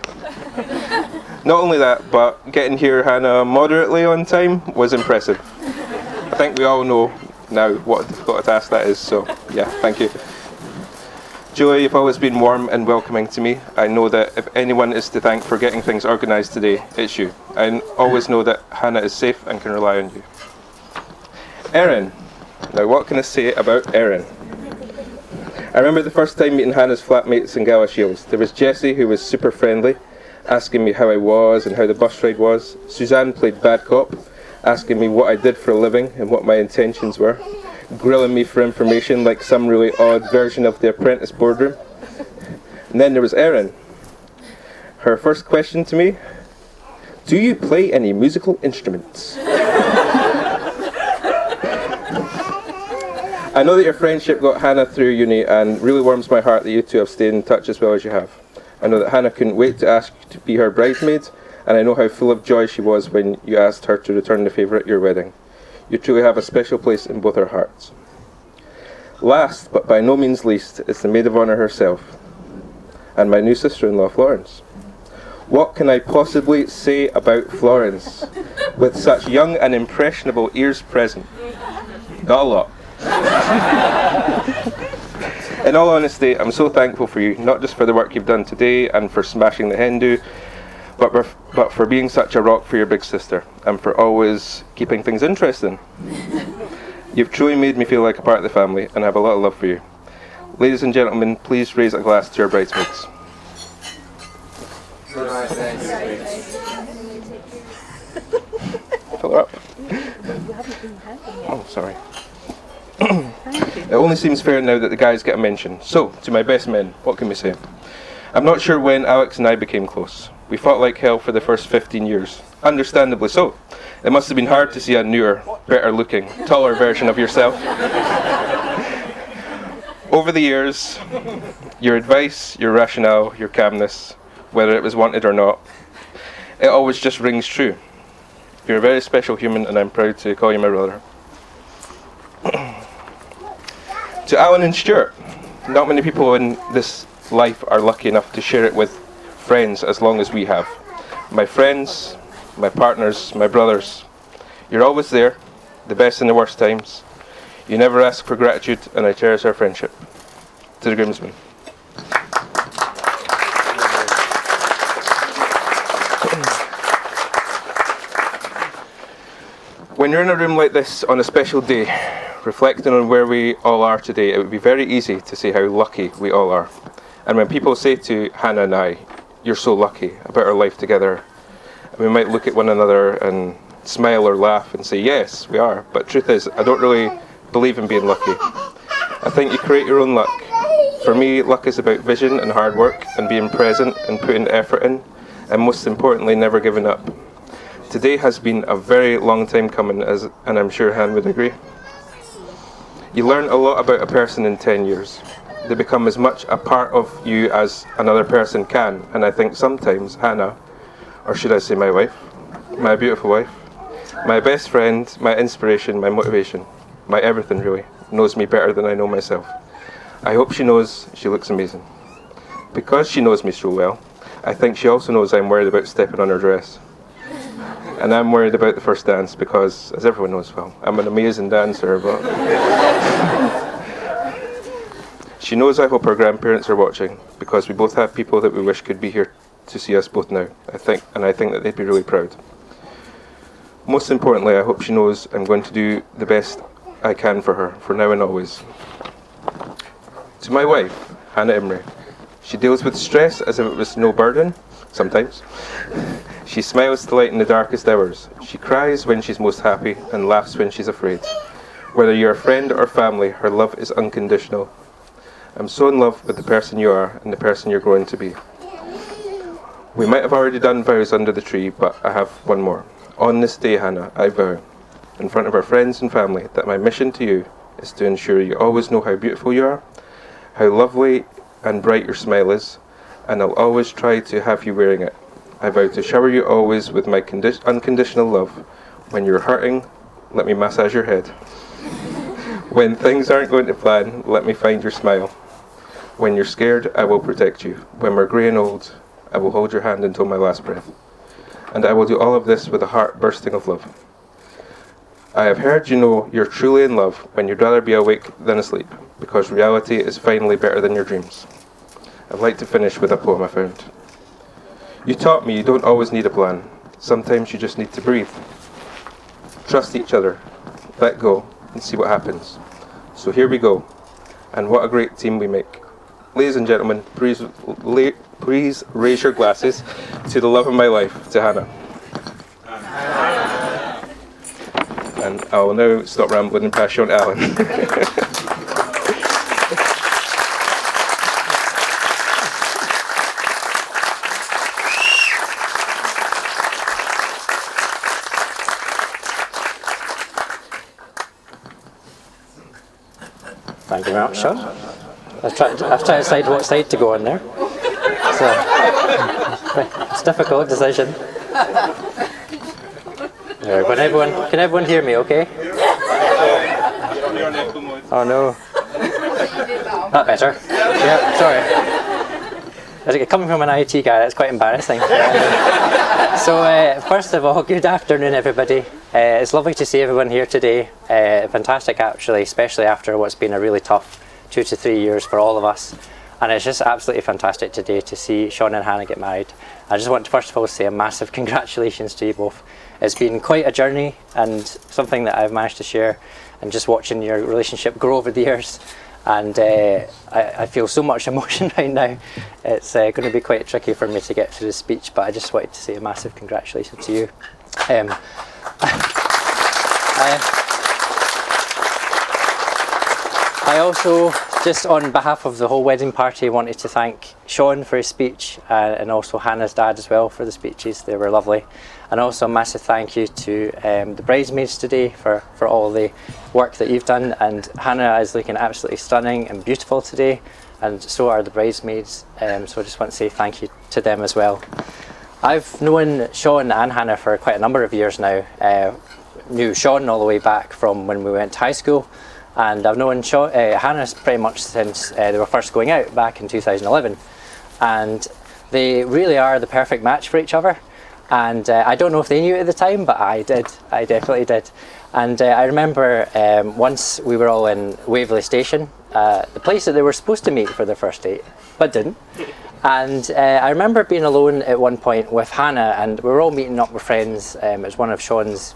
Not only that, but getting here, Hannah, moderately on time was impressive. I think we all know now what a difficult a task that is, so yeah, thank you. Julie, you've always been warm and welcoming to me. I know that if anyone is to thank for getting things organised today, it's you. I always know that Hannah is safe and can rely on you. Erin. Now, what can I say about Erin? I remember the first time meeting Hannah's flatmates in Galashiels. There was Jessie, who was super friendly, asking me how I was and how the bus ride was. Suzanne played bad cop, asking me what I did for a living and what my intentions were, grilling me for information like some really odd version of the Apprentice boardroom. And then there was Erin. Her first question to me, do you play any musical instruments? I know that your friendship got Hannah through uni, and really warms my heart that you two have stayed in touch as well as you have. I know that Hannah couldn't wait to ask you to be her bridesmaid, and I know how full of joy she was when you asked her to return the favour at your wedding. You truly have a special place in both our hearts. Last, but by no means least, is the maid of honour herself, and my new sister-in-law, Florence. What can I possibly say about Florence? With such young and impressionable ears present. Not a lot. In all honesty, I'm so thankful for you, not just for the work you've done today and for smashing the hen do, but for being such a rock for your big sister, and for always keeping things interesting. You've truly made me feel like a part of the family, and I have a lot of love for you. Ladies and gentlemen, please raise a glass to our bridesmaids. Fill her up. Oh, sorry. It only seems fair now that the guys get a mention. So, to my best men, what can we say? I'm not sure when Alex and I became close. We fought like hell for the first 15 years. Understandably so. It must have been hard to see a newer, better looking, taller version of yourself. Over the years, your advice, your rationale, your calmness, whether it was wanted or not, it always just rings true. You're a very special human, and I'm proud to call you my brother. To Alan and Stuart, not many people in this life are lucky enough to share it with friends as long as we have. My friends, my partners, my brothers, you're always there, the best and the worst times. You never ask for gratitude, and I cherish our friendship. To the groomsmen. When you're in a room like this on a special day, reflecting on where we all are today, it would be very easy to say how lucky we all are. And when people say to Hannah and I, you're so lucky about our life together, we might look at one another and smile or laugh and say, yes, we are. But truth is, I don't really believe in being lucky. I think you create your own luck. For me, luck is about vision and hard work and being present and putting the effort in, and most importantly, never giving up. Today has been a very long time coming, and I'm sure Han would agree. You learn a lot about a person in 10 years. They become as much a part of you as another person can, and I think sometimes Hannah, or should I say my wife, my beautiful wife, my best friend, my inspiration, my motivation, my everything really, knows me better than I know myself. I hope she knows she looks amazing. Because she knows me so well, I think she also knows I'm worried about stepping on her dress. And I'm worried about the first dance because, as everyone knows well, I'm an amazing dancer, but... She knows I hope her grandparents are watching, because we both have people that we wish could be here to see us both now, I think that they'd be really proud. Most importantly, I hope she knows I'm going to do the best I can for her, for now and always. To my wife, Hannah Imrie. She deals with stress as if it was no burden, sometimes. She smiles to lighten the darkest hours. She cries when she's most happy and laughs when she's afraid. Whether you're a friend or family, her love is unconditional. I'm so in love with the person you are and the person you're growing to be. We might have already done vows under the tree, but I have one more. On this day, Hannah, I vow, in front of our friends and family, that my mission to you is to ensure you always know how beautiful you are, how lovely and bright your smile is, and I'll always try to have you wearing it. I vow to shower you always with my unconditional love. When you're hurting, let me massage your head. When things aren't going to plan, let me find your smile. When you're scared, I will protect you. When we're grey and old, I will hold your hand until my last breath. And I will do all of this with a heart bursting of love. I have heard you know you're truly in love when you'd rather be awake than asleep, because reality is finally better than your dreams. I'd like to finish with a poem I found. You taught me you don't always need a plan. Sometimes you just need to breathe. Trust each other, let go, and see what happens. So here we go, and what a great team we make. Ladies and gentlemen, please raise your glasses to the love of my life, to Hannah. And I will now stop rambling and pass you on to Alan. Thank you very much, Sean. I've tried to decide what side to go on there. So, it's a difficult decision. There, can everyone hear me okay? Oh no. That better. Yeah, sorry. Coming from an IT guy, that's quite embarrassing. So, first of all, good afternoon, everybody. It's lovely to see everyone here today. Fantastic, actually, especially after what's been a really tough 2 to 3 years for all of us. And it's just absolutely fantastic today to see Sean and Hannah get married. I just want to first of all say a massive congratulations to you both. It's been quite a journey and something that I've managed to share, and just watching your relationship grow over the years. And I feel so much emotion right now. It's going to be quite tricky for me to get through the speech, but I just wanted to say a massive congratulations to you. I also, just on behalf of the whole wedding party, wanted to thank Sean for his speech, and also Hannah's dad as well for the speeches. They were lovely. And also a massive thank you to the bridesmaids today for all the work that you've done. And Hannah is looking absolutely stunning and beautiful today, and so are the bridesmaids. So I just want to say thank you to them as well. I've known Sean and Hannah for quite a number of years now. Knew Sean all the way back from when we went to high school, and I've known Hannah pretty much since they were first going out back in 2011. And they really are the perfect match for each other. And I don't know if they knew it at the time, but I did. I definitely did. And I remember once we were all in Waverley Station, the place that they were supposed to meet for their first date, but didn't. And I remember being alone at one point with Hannah, and we were all meeting up with friends. It was one of Sean's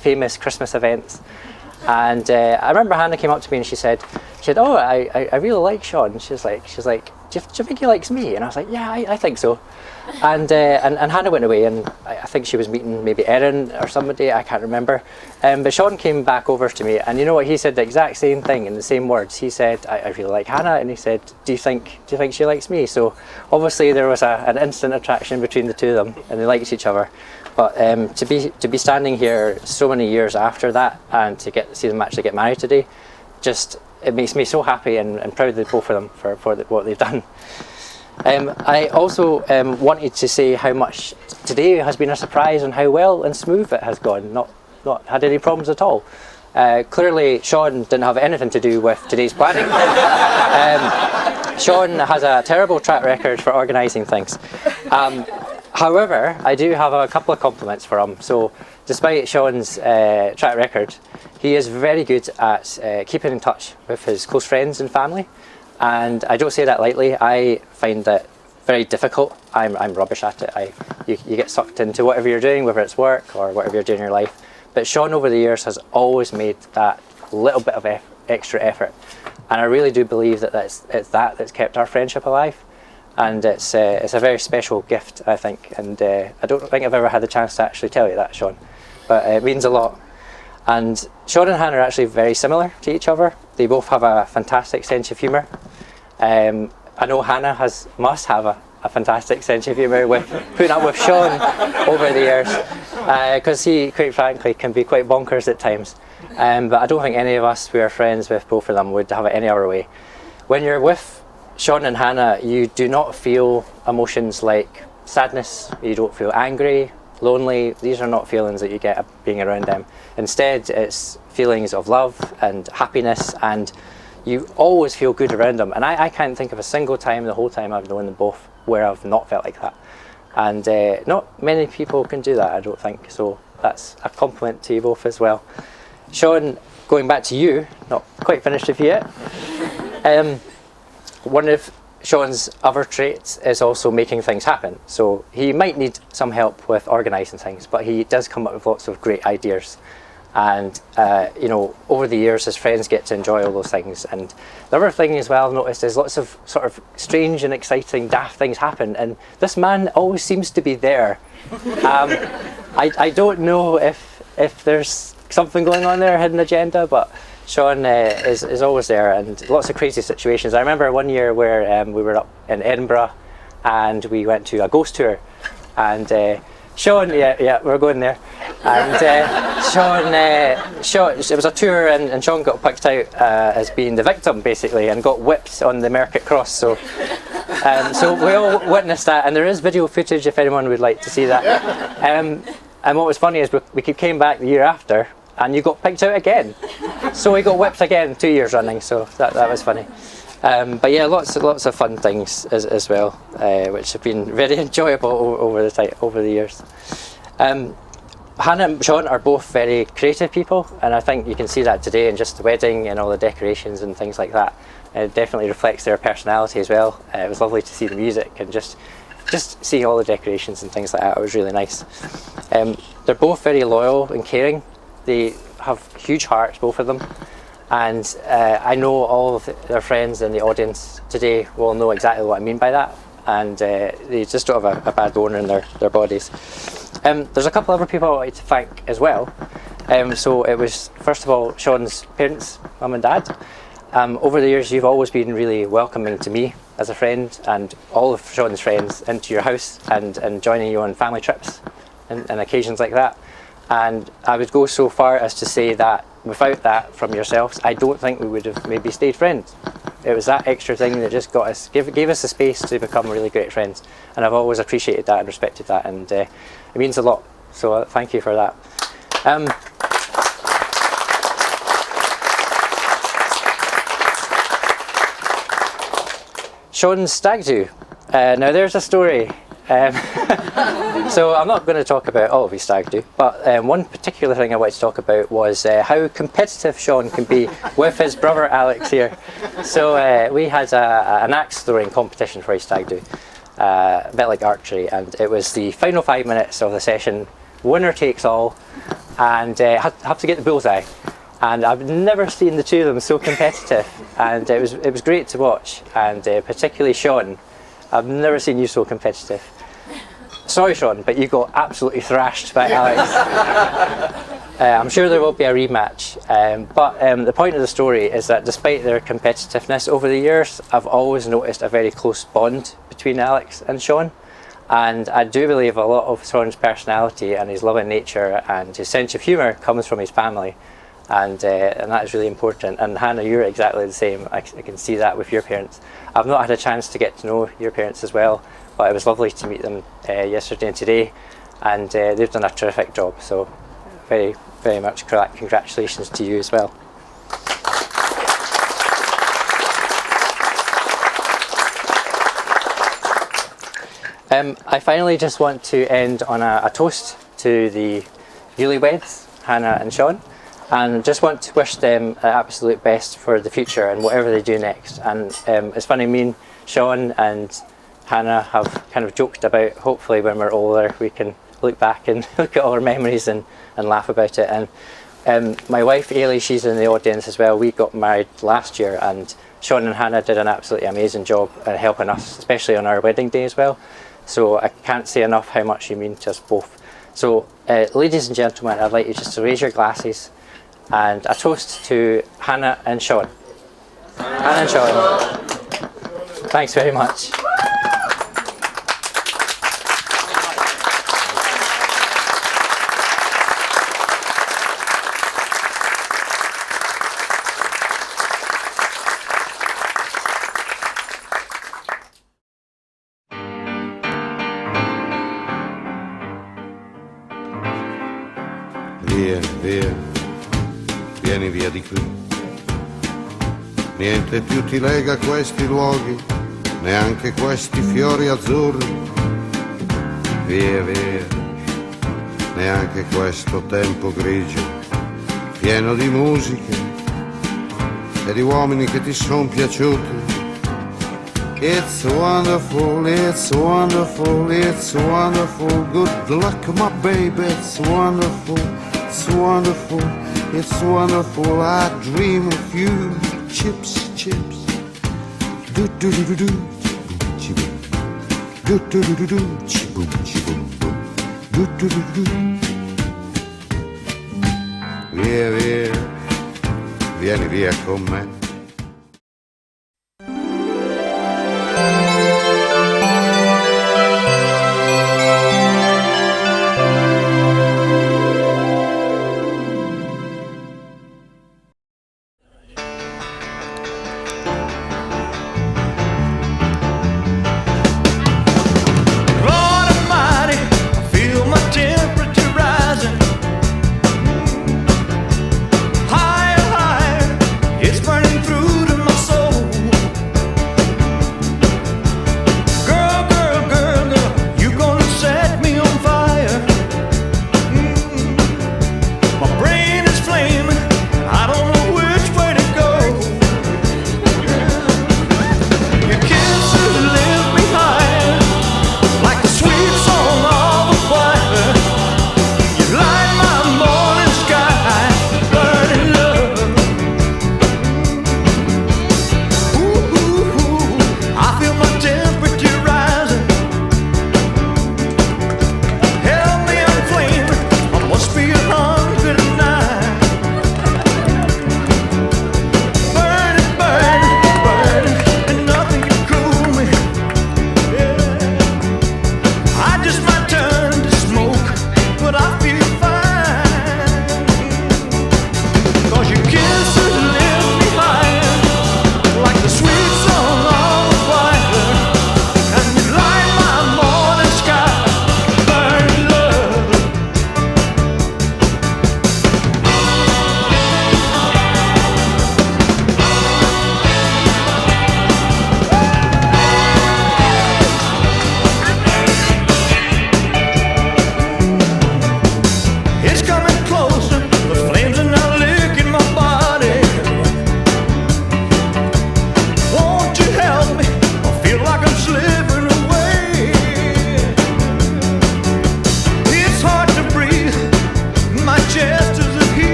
famous Christmas events. And I remember Hannah came up to me and she said, "Oh, I really like Sean." She's like, do you think he likes me? And I was like, "Yeah, I think so." And Hannah went away, and I think she was meeting maybe Erin or somebody, I can't remember. But Sean came back over to me, and you know what, he said the exact same thing in the same words. He said, I really like Hannah, and he said, do you think she likes me? So obviously there was an instant attraction between the two of them, and they liked each other. But to be standing here so many years after that, and to see them actually get married today, it makes me so happy and proud of both of them for what they've done. I also wanted to say how much today has been a surprise and how well and smooth it has gone. Not had any problems at all. Clearly Sean didn't have anything to do with today's planning. Sean has a terrible track record for organising things. However, I do have a couple of compliments for him. So despite Sean's track record, he is very good at keeping in touch with his close friends and family. And I don't say that lightly. I find that very difficult. I'm rubbish at it. You get sucked into whatever you're doing, whether it's work or whatever you're doing in your life. But Sean over the years has always made that little bit of extra effort. And I really do believe that it's that's kept our friendship alive. And it's a very special gift, I think. And I don't think I've ever had the chance to actually tell you that, Sean. But it means a lot. And Sean and Hannah are actually very similar to each other. They both have a fantastic sense of humour. I know Hannah must have a fantastic sense of humour with putting up with Sean over the years, because he, quite frankly, can be quite bonkers at times. But I don't think any of us who are friends with both of them would have it any other way. When you're with Sean and Hannah, you do not feel emotions like sadness, you don't feel angry, lonely. These are not feelings that you get being around them. Instead, it's feelings of love and happiness, and you always feel good around them. And I can't think of a single time the whole time I've known them both where I've not felt like that. And not many people can do that, I don't think. So that's a compliment to you both as well. Sean, going back to you, not quite finished with you yet. One of Sean's other traits is also making things happen. So he might need some help with organising things, but he does come up with lots of great ideas. And you know, over the years his friends get to enjoy all those things. And the other thing as well I've noticed is lots of sort of strange and exciting daft things happen, and this man always seems to be there. I don't know if there's something going on there, a hidden agenda, but Sean is always there, and lots of crazy situations. I remember one year where we were up in Edinburgh and we went to a ghost tour, and Sean, yeah, we're going there. And Sean, it was a tour, and Sean got picked out as being the victim, basically, and got whipped on the Market Cross. So we all witnessed that, and there is video footage if anyone would like to see that. And what was funny is we came back the year after, and you got picked out again. So we got whipped again 2 years running, so that was funny. But yeah, lots of fun things as well, which have been very enjoyable over the years. Hannah and Sean are both very creative people, and I think you can see that today in just the wedding and all the decorations and things like that. It definitely reflects their personality as well. It was lovely to see the music and just see all the decorations and things like that. It was really nice. They're both very loyal and caring. They have huge hearts, both of them. And I know all of their friends in the audience today will know exactly what I mean by that. And they just don't have a bad bone in their bodies. There's a couple other people I'd like to thank as well. So it was, first of all, Sean's parents, mum and dad. Over the years, you've always been really welcoming to me as a friend, and all of Sean's friends into your house, and joining you on family trips and occasions like that. And I would go so far as to say that without that from yourselves, I don't think we would have maybe stayed friends. It was that extra thing that just got us, gave us the space to become really great friends. And I've always appreciated that and respected that, and it means a lot. So thank you for that. Sean's stag do. Now there's a story. So I'm not going to talk about all of his stag do, but one particular thing I wanted to talk about was how competitive Sean can be with his brother Alex here. So we had an axe throwing competition for his stag do, a bit like archery, and it was the final 5 minutes of the session, winner takes all, and have to get the bullseye. And I've never seen the two of them so competitive, and it was great to watch, and particularly Sean. I've never seen you so competitive. Sorry, Sean, but you got absolutely thrashed by Alex. I'm sure there will be a rematch, but the point of the story is that despite their competitiveness over the years, I've always noticed a very close bond between Alex and Sean, and I do believe a lot of Sean's personality and his loving nature and his sense of humour comes from his family, and that is really important. And Hannah, you're exactly the same. I can see that with your parents. I've not had a chance to get to know your parents as well, but it was lovely to meet them yesterday and today, and they've done a terrific job, so very, very much congratulations to you as well. I finally just want to end on a toast to the newlyweds, Hannah and Sean, and just want to wish them the absolute best for the future and whatever they do next. And it's funny, me and Sean and Hannah have kind of joked about, hopefully when we're older we can look back and look at all our memories and laugh about it. And My wife Ailey, she's in the audience as well. We got married last year, and Sean and Hannah did an absolutely amazing job at helping us, especially on our wedding day as well. So I can't say enough how much you mean to us both. So ladies and gentlemen, I'd like you just to raise your glasses and a toast to Hannah and Sean. Hannah and Sean. Thanks very much. Via, via, vieni via di qui. Niente più ti lega a questi luoghi, neanche questi fiori azzurri. Via, via, neanche questo tempo grigio, pieno di musiche e di uomini che ti son piaciuti. It's wonderful, it's wonderful, it's wonderful. Good luck, my baby, it's wonderful. It's wonderful, it's wonderful, I dream of you. Chips, chips, do do do do do, chiboom, do do do do do, chiboom, chiboom, boom, do do do do. Via, via, vieni via con me.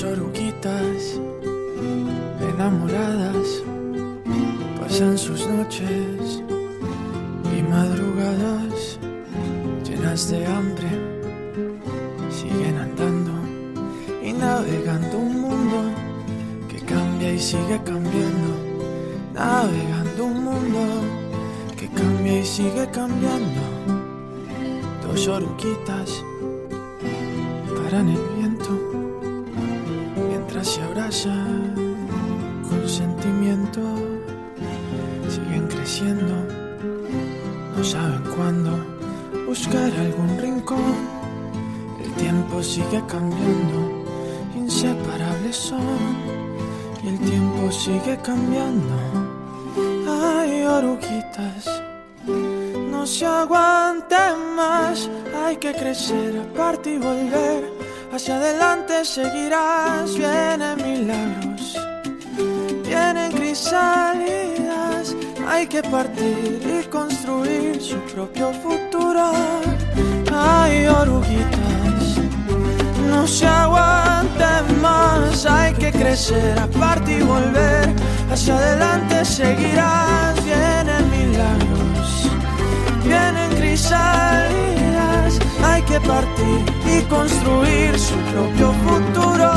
oruguitas enamoradas pasan sus noches y madrugadas llenas de hambre, siguen andando y navegando un mundo y sigue cambiando, navegando un mundo que cambia y sigue cambiando. Dos oruguitas paran el viento mientras se abrazan con sentimiento. Siguen creciendo, no saben cuándo buscar algún rincón. El tiempo sigue cambiando, inseparables son, y el tiempo sigue cambiando. Ay, oruguitas, no se aguanten más, hay que crecer, aparte y volver. Hacia adelante seguirás, vienen milagros, vienen crisálidas. Hay que partir y construir su propio futuro. Ay, oruguitas, no se aguanten más, hay que crecer, aparte y volver. Hacia adelante seguirás, vienen milagros, vienen crisálidas. Hay que partir y construir su propio futuro.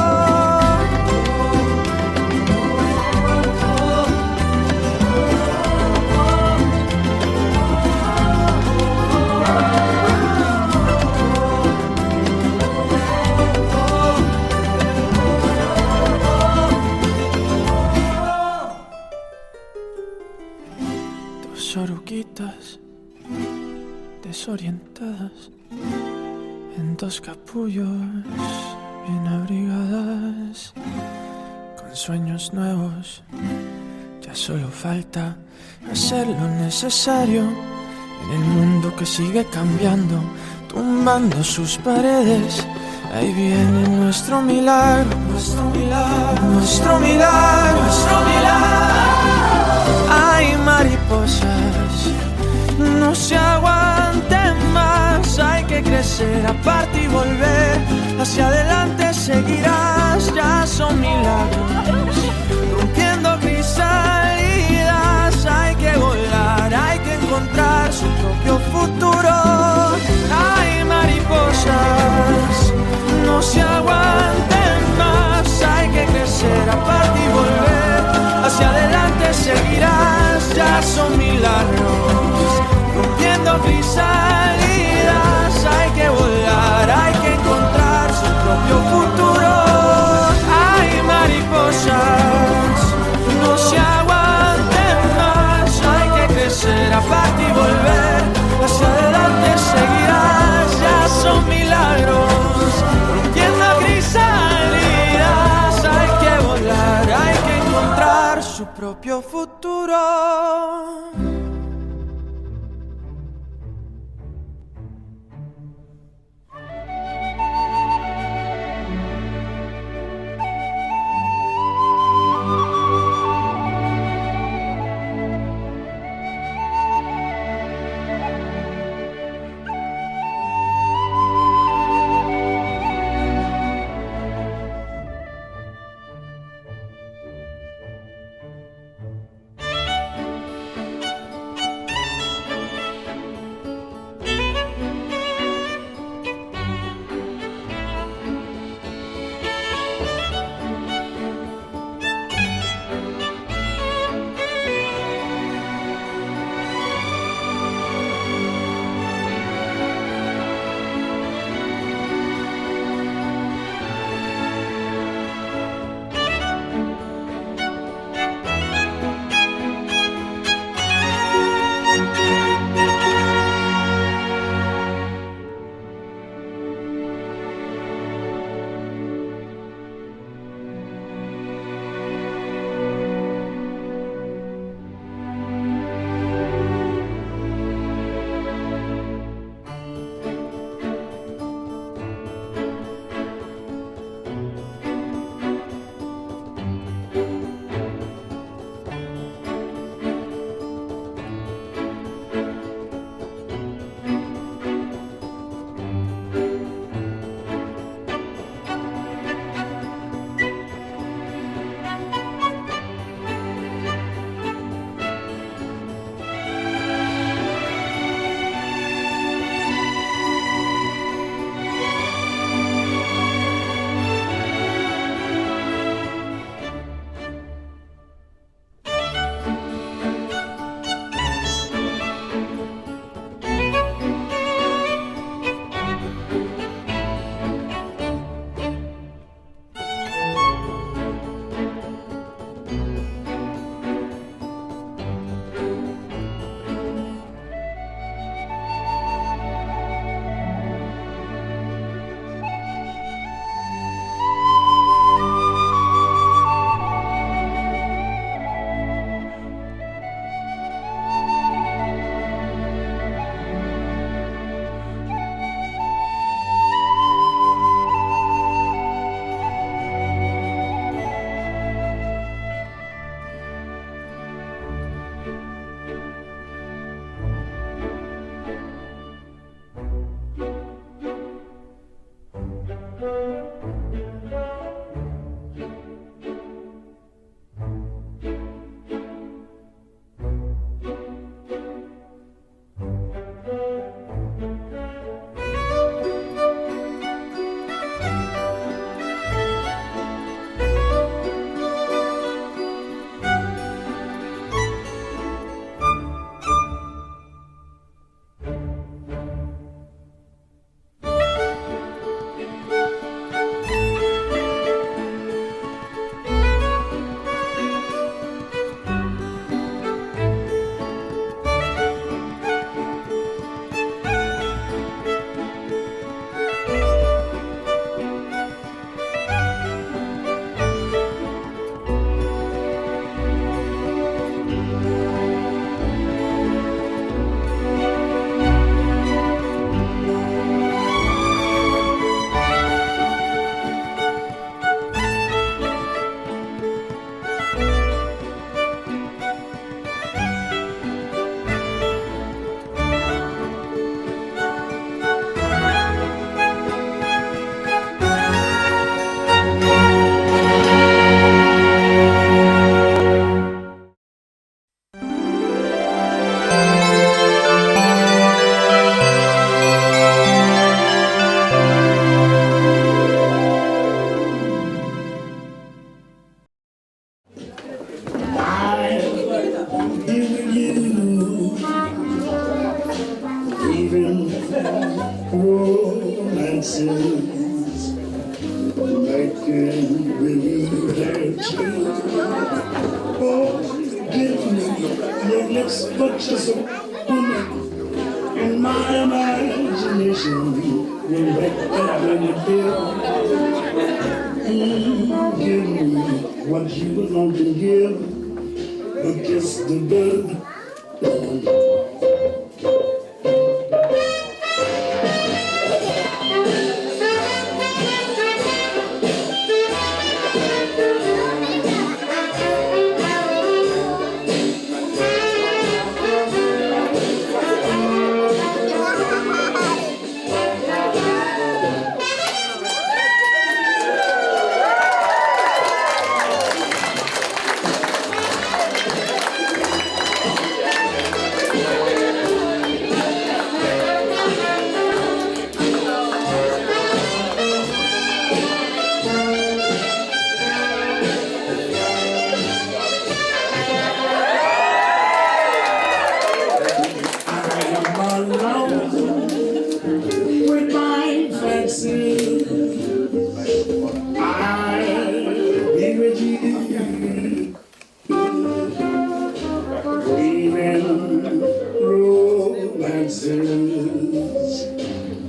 Dos oruguitas desorientadas en dos capullos bien abrigadas, con sueños nuevos. Ya solo falta hacer lo necesario en el mundo que sigue cambiando, tumbando sus paredes. Ahí viene nuestro milagro, nuestro milagro, nuestro milagro, nuestro milagro. Hay mariposas, no se aguanten más, hay que crecer, aparte y volver. Hacia adelante seguirás, ya son milagros, rompiendo crisálidas. Hay que volar, hay que encontrar su propio futuro. Hay mariposas, no se aguanten más, hay que crecer, aparte y volver. Hacia adelante seguirás, ya son milagros, rompiendo crisálidas. Hay que volar, hay que encontrar su propio romances, making believe they're true. Oh, give me your lips, but just a woman, and my imagination will make that when you feel. Give me what you alone can give, a kiss the bird.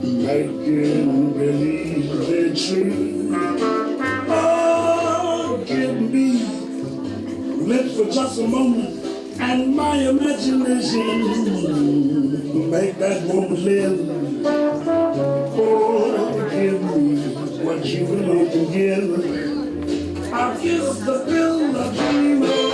Making believe they're true. Oh, give me lips for just a moment, and my imagination make that moment live. Oh, give me what you alone can give. I'll kiss the pill of dreaming.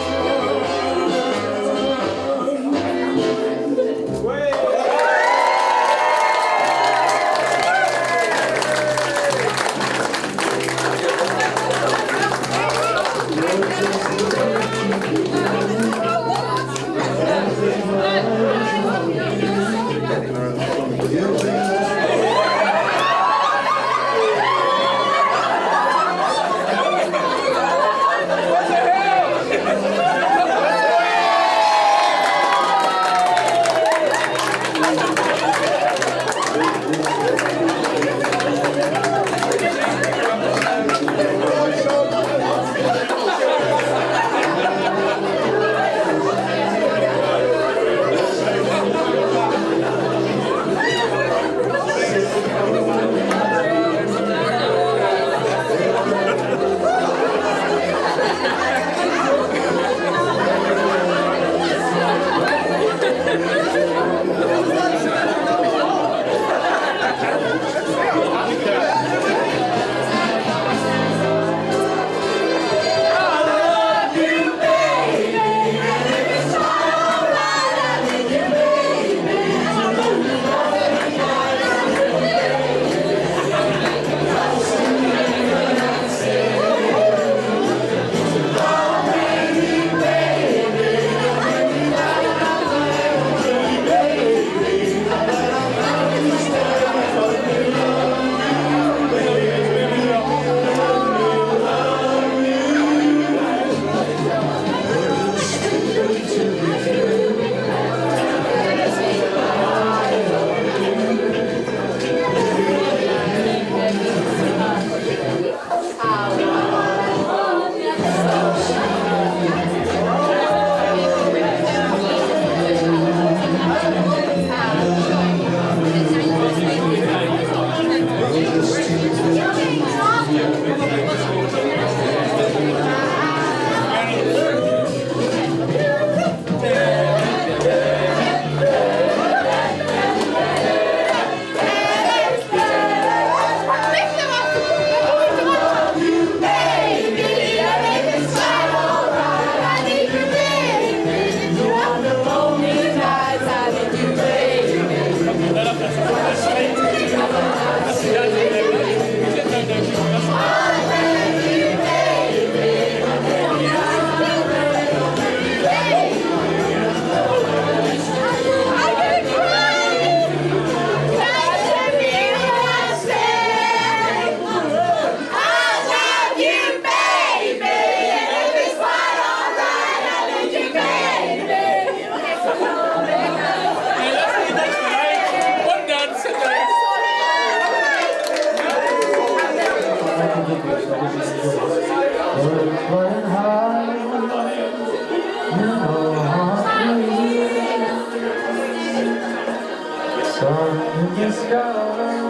in the sky.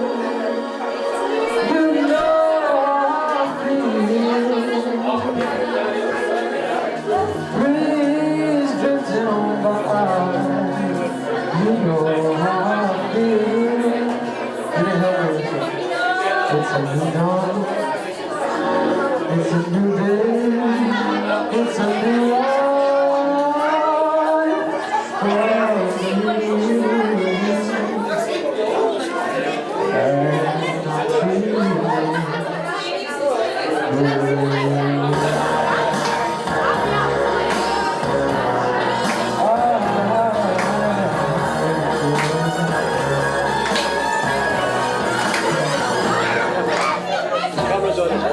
You know I feel. Breeze drifting on by. You know how I feel. Can you help me? It's a new dawn. It's a new day. It's a new life.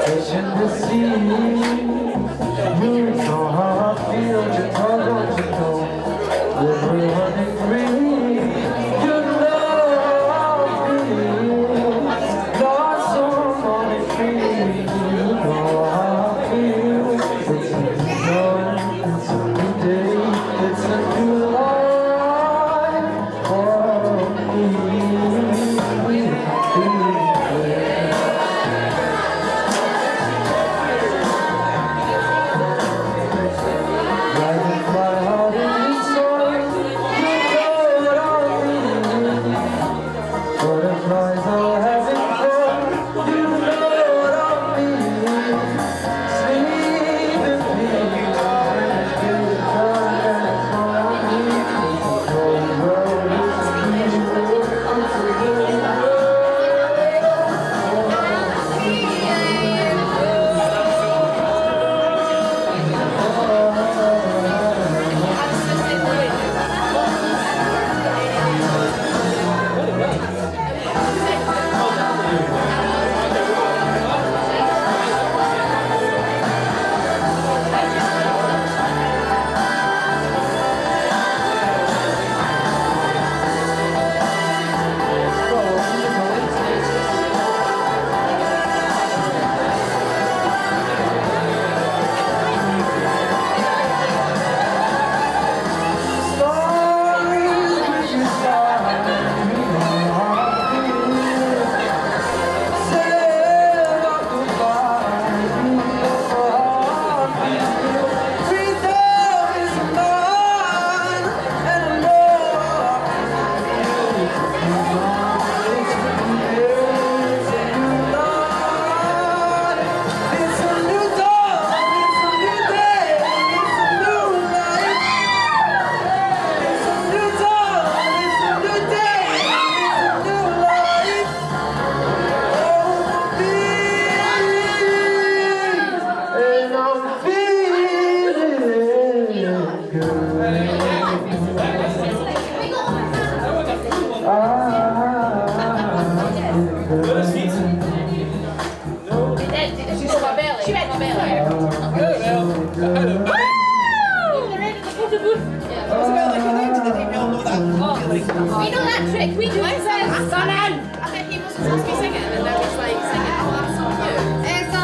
Fishing the sea, you know how I feel, you don't you know, river running free, you know how I feel, lost on money free, you know how I feel, it's a new dawn, it's a new day, it's a new life for me. We know that trick, we do it. I bet he wasn't supposed to be singing, and now he's like singing. Oh, that's so cute. It's a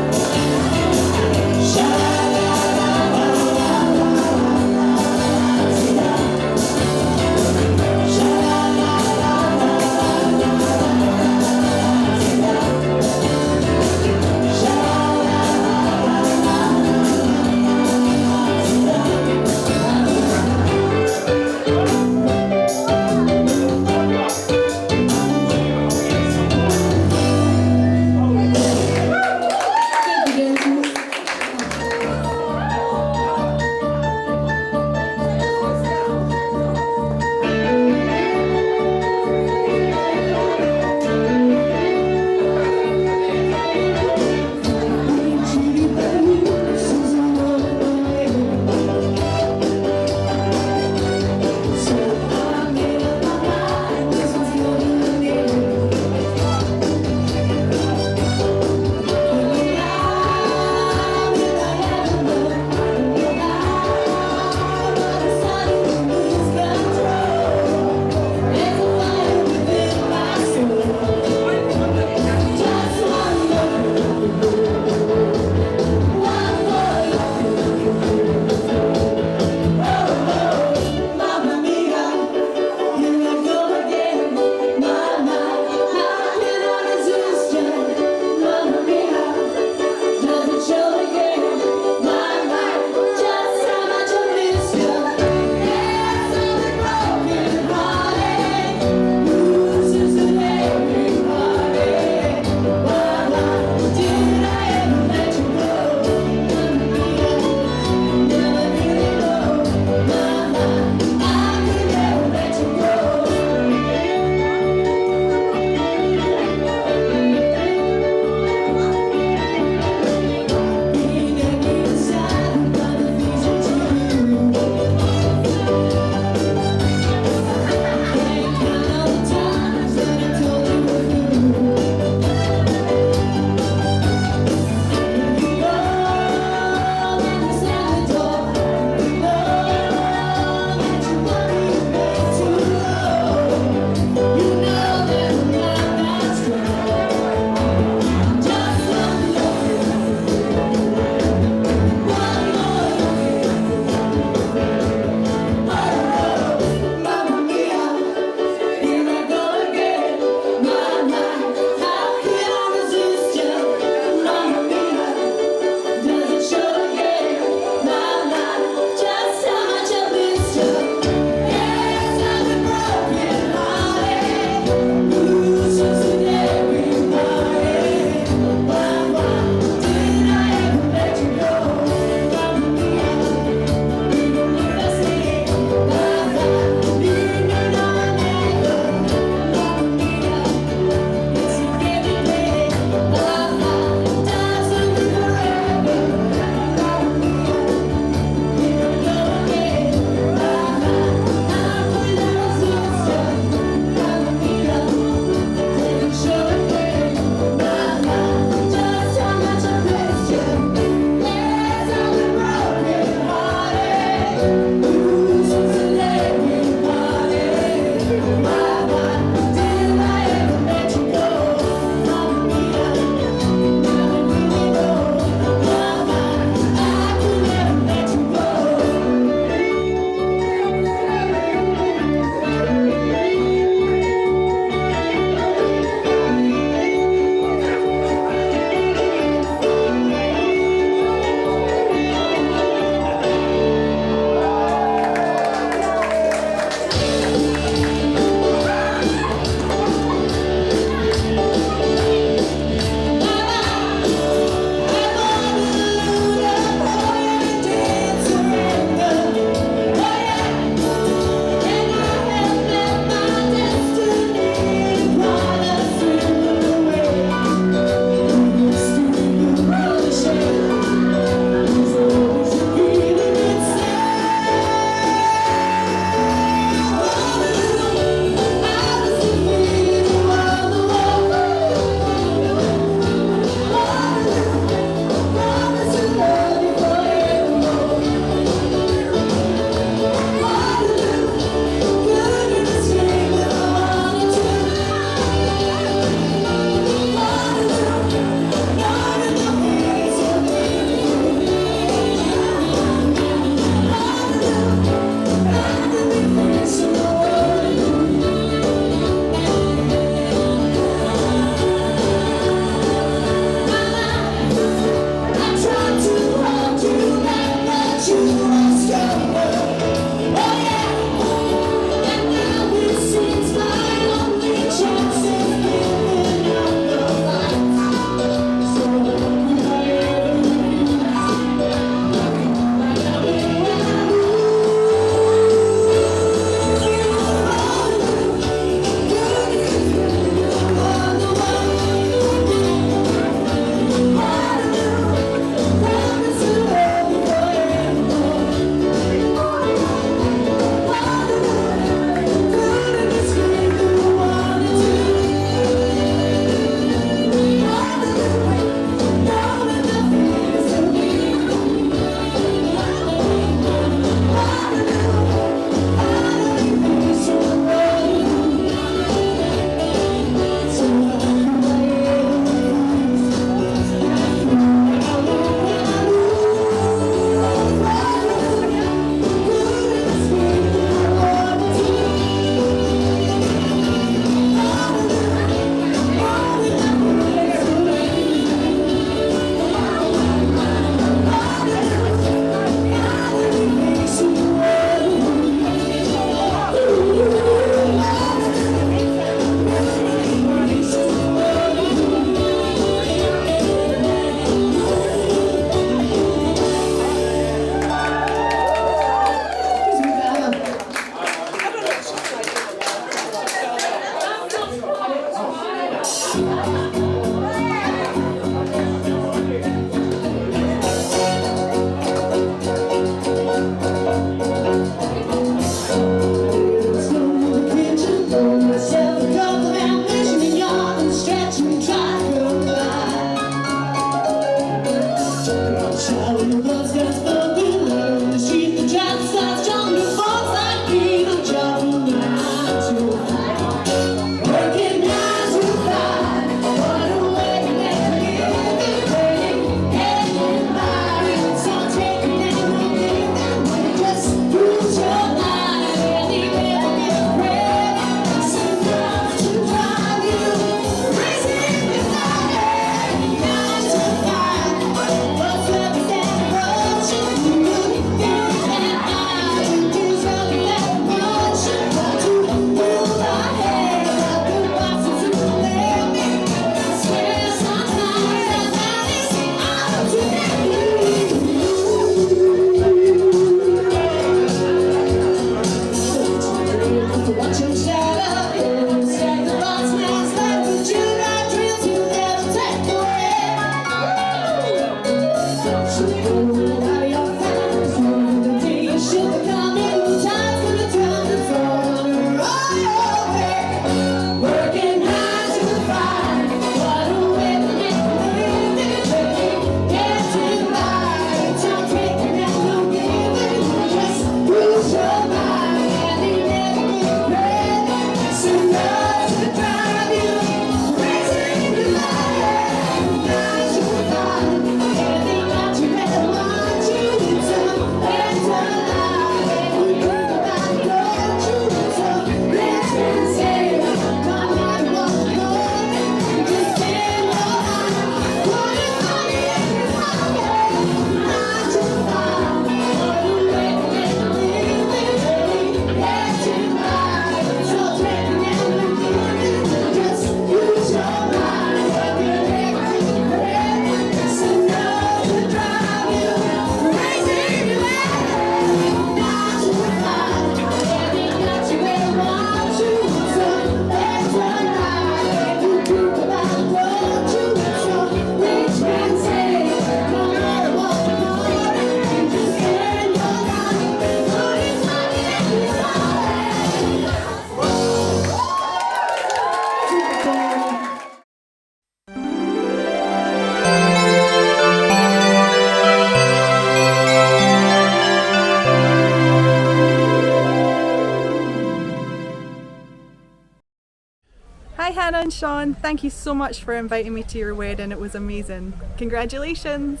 Hi Hannah and Sean, thank you so much for inviting me to your wedding. It was amazing. Congratulations.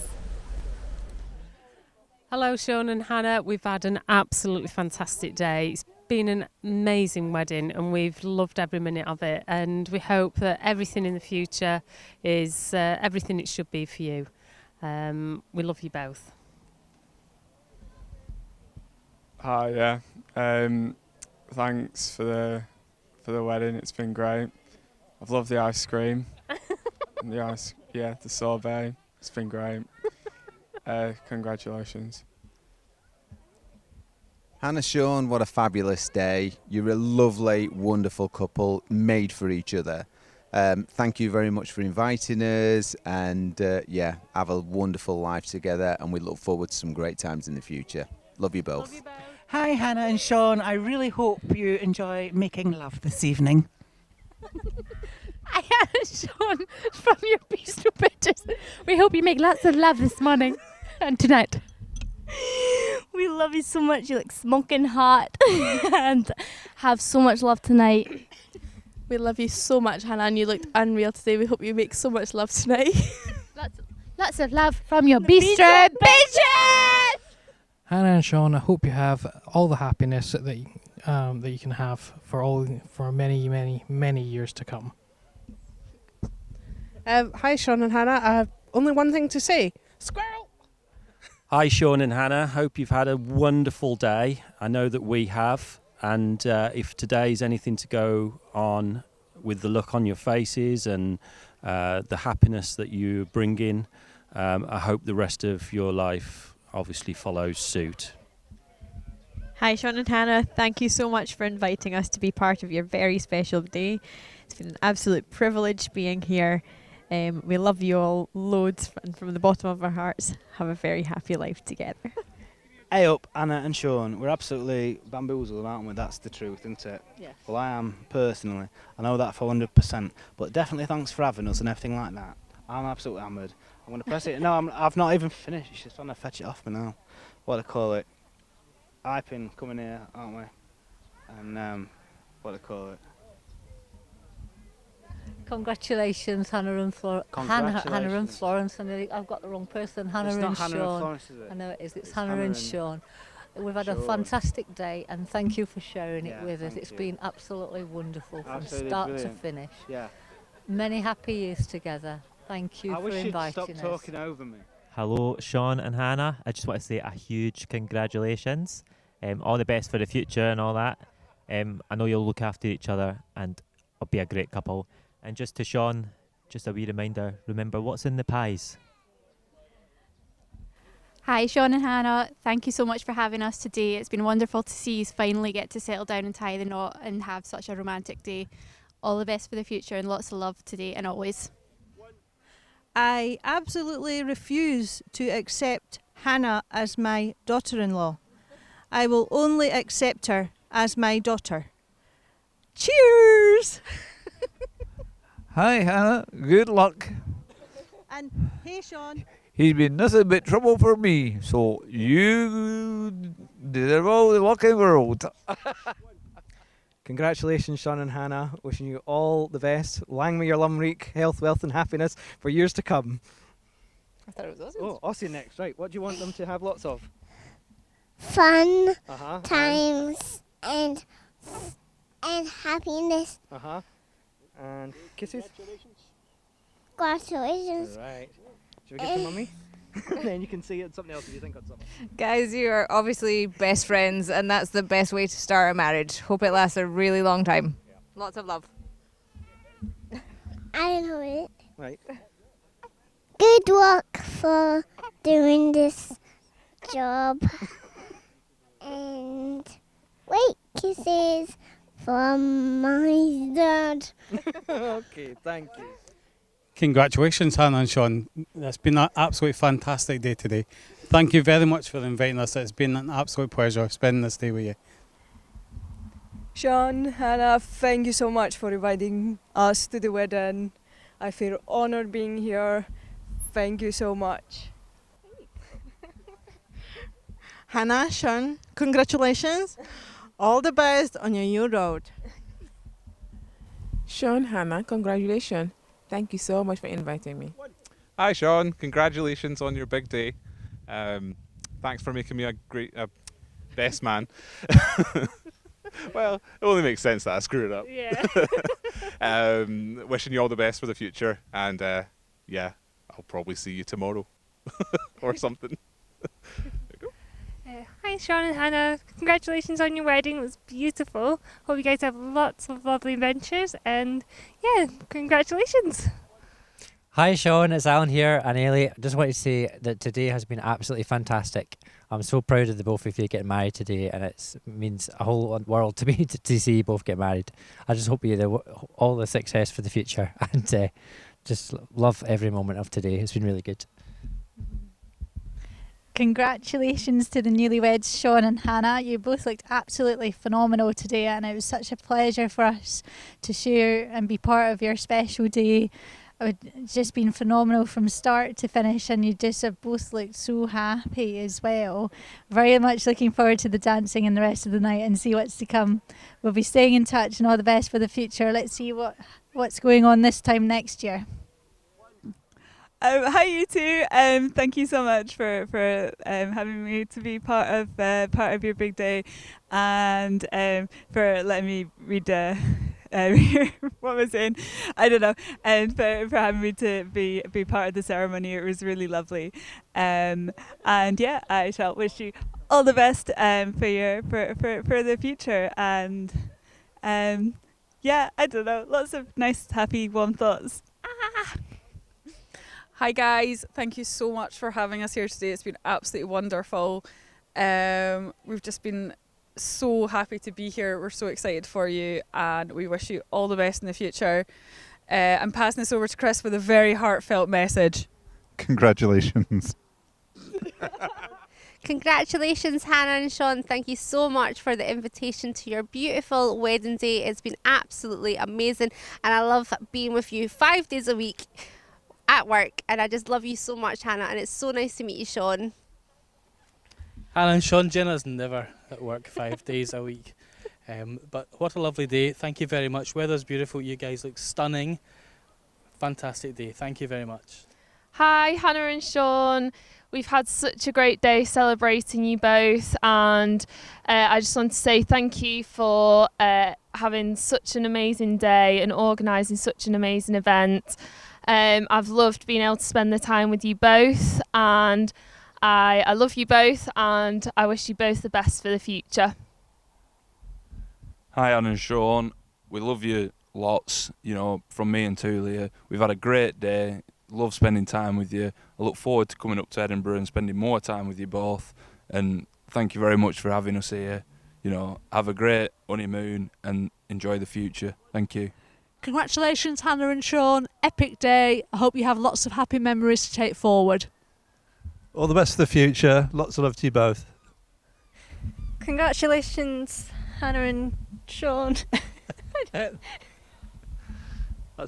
Hello Sean and Hannah, we've had an absolutely fantastic day. It's been an amazing wedding and we've loved every minute of it, and we hope that everything in the future is everything it should be for you. We love you both. Hi, yeah. Thanks for the wedding. It's been great. I've loved the ice cream. And the sorbet. It's been great. Congratulations. Hannah, Sean, what a fabulous day. You're a lovely, wonderful couple made for each other. Thank you very much for inviting us, and have a wonderful life together, and we look forward to some great times in the future. Love you both. Hi Hannah and Sean, I really hope you enjoy making love this evening. Hi Hannah and Sean from your bistro pictures. We hope you make lots of love this morning and tonight. We love you so much, you look smoking hot and have so much love tonight. We love you so much, Hannah, and you looked unreal today. We hope you make so much love tonight. Lots of love from your bistro bitches! Hannah and Sean, I hope you have all the happiness that you can have for many, many, many years to come. Hi Sean and Hannah, I have only one thing to say. Squirrel! Hi Sean and Hannah, hope you've had a wonderful day. I know that we have, and if today's anything to go on with the look on your faces and the happiness that you bring in, I hope the rest of your life obviously follows suit. Hi Sean and Hannah, thank you so much for inviting us to be part of your very special day. It's been an absolute privilege being here. We love you all loads, and from the bottom of our hearts, have a very happy life together. Hey up, Anna and Sean. We're absolutely bamboozled, aren't we? That's the truth, isn't it? Yes. Well, I am personally. I know that for 100%. But definitely thanks for having us and everything like that. I'm absolutely hammered. I'm going to press it. No, I've not even finished. She's trying to fetch it off me now. What do they call it? Iping coming here, aren't we? And what do they call it? Congratulations, Hannah and Florence. Hannah and Florence. And I've got the wrong person. Hannah and Hannah Sean. And Florence, is it? I know it is. It's Hannah and Sean. We've had a fantastic day, and thank you for sharing it with us. It's been absolutely wonderful from start to finish. Yeah. Many happy years together. Thank you for inviting us. I wish you'd stop talking over me. Hello, Sean and Hannah. I just want to say a huge congratulations. All the best for the future and all that. I know you'll look after each other and it'll be a great couple. And just to Sean, just a wee reminder, remember what's in the pies. Hi Sean and Hannah, thank you so much for having us today. It's been wonderful to see you finally get to settle down and tie the knot and have such a romantic day. All the best for the future and lots of love today and always. I absolutely refuse to accept Hannah as my daughter-in-law. I will only accept her as my daughter. Cheers! Hi Hannah, good luck. And hey Sean. He's been nothing but trouble for me, so you deserve all the luck in the world. Congratulations, Sean and Hannah. Wishing you all the best. Lang me your lumreek, health, wealth and happiness for years to come. I thought it was Aussie. Oh, Aussie next. Right, what do you want them to have lots of? Fun times and happiness. And kisses? Congratulations. Right. Should we get to Mummy? Then you can see it something else if you think of something. Guys, you are obviously best friends, and that's the best way to start a marriage. Hope it lasts a really long time. Lots of love. I know it. Right. Good luck for doing this job. And wait, kisses from my dad. Okay, thank you. Congratulations, Hannah and Sean. It's been an absolutely fantastic day today. Thank you very much for inviting us. It's been an absolute pleasure spending this day with you. Sean, Hannah, thank you so much for inviting us to the wedding. I feel honoured being here. Thank you so much. Hannah, Sean, congratulations. All the best on your new road. Sean, Hannah, congratulations. Thank you so much for inviting me. Hi Sean, congratulations on your big day. Thanks for making me a great best man. Well, it only makes sense that I screwed it up. Yeah. Wishing you all the best for the future, and yeah, I'll probably see you tomorrow or something. Hi Sean and Hannah, congratulations on your wedding, it was beautiful. Hope you guys have lots of lovely adventures, and yeah, congratulations. Hi Sean, it's Alan here, and Ailey, I just wanted to say that today has been absolutely fantastic. I'm so proud of the both of you getting married today, and it means a whole world to me to see you both get married. I just hope you all the success for the future, and just love every moment of today. It's been really good. Congratulations to the newlyweds, Sean and Hannah. You both looked absolutely phenomenal today, and it was such a pleasure for us to share and be part of your special day. It's just been phenomenal from start to finish, and you just have both looked so happy as well. Very much looking forward to the dancing and the rest of the night and see what's to come. We'll be staying in touch, and all the best for the future. Let's see what's going on this time next year. Hi you two. Thank you so much for having me to be part of your big day, and for letting me read what was I saying? I don't know. And for having me to be part of the ceremony. It was really lovely. And yeah, I shall wish you all the best for the future, and yeah, I don't know, lots of nice, happy, warm thoughts. Hi guys, thank you so much for having us here today. It's been absolutely wonderful. We've just been so happy to be here. We're so excited for you, and we wish you all the best in the future. I'm passing this over to Chris with a very heartfelt message. Congratulations. Congratulations, Hannah and Sean. Thank you so much for the invitation to your beautiful wedding day. It's been absolutely amazing, and I love being with you 5 days a week at work, and I just love you so much, Hannah, and it's so nice to meet you, Sean. Hannah and Sean, Jenna's never at work 5 days a week. But what a lovely day. Thank you very much. Weather's beautiful. You guys look stunning. Fantastic day. Thank you very much. Hi Hannah and Sean. We've had such a great day celebrating you both, and I just want to say thank you for having such an amazing day and organising such an amazing event. I've loved being able to spend the time with you both, and I love you both, and I wish you both the best for the future. Hi Anna and Sean, we love you lots, you know, from me and Tulia. We've had a great day, love spending time with you. I look forward to coming up to Edinburgh and spending more time with you both, and thank you very much for having us here. You know, have a great honeymoon and enjoy the future. Thank you. Congratulations, Hannah and Sean. Epic day. I hope you have lots of happy memories to take forward. All the best for the future. Lots of love to you both. Congratulations, Hannah and Sean. That's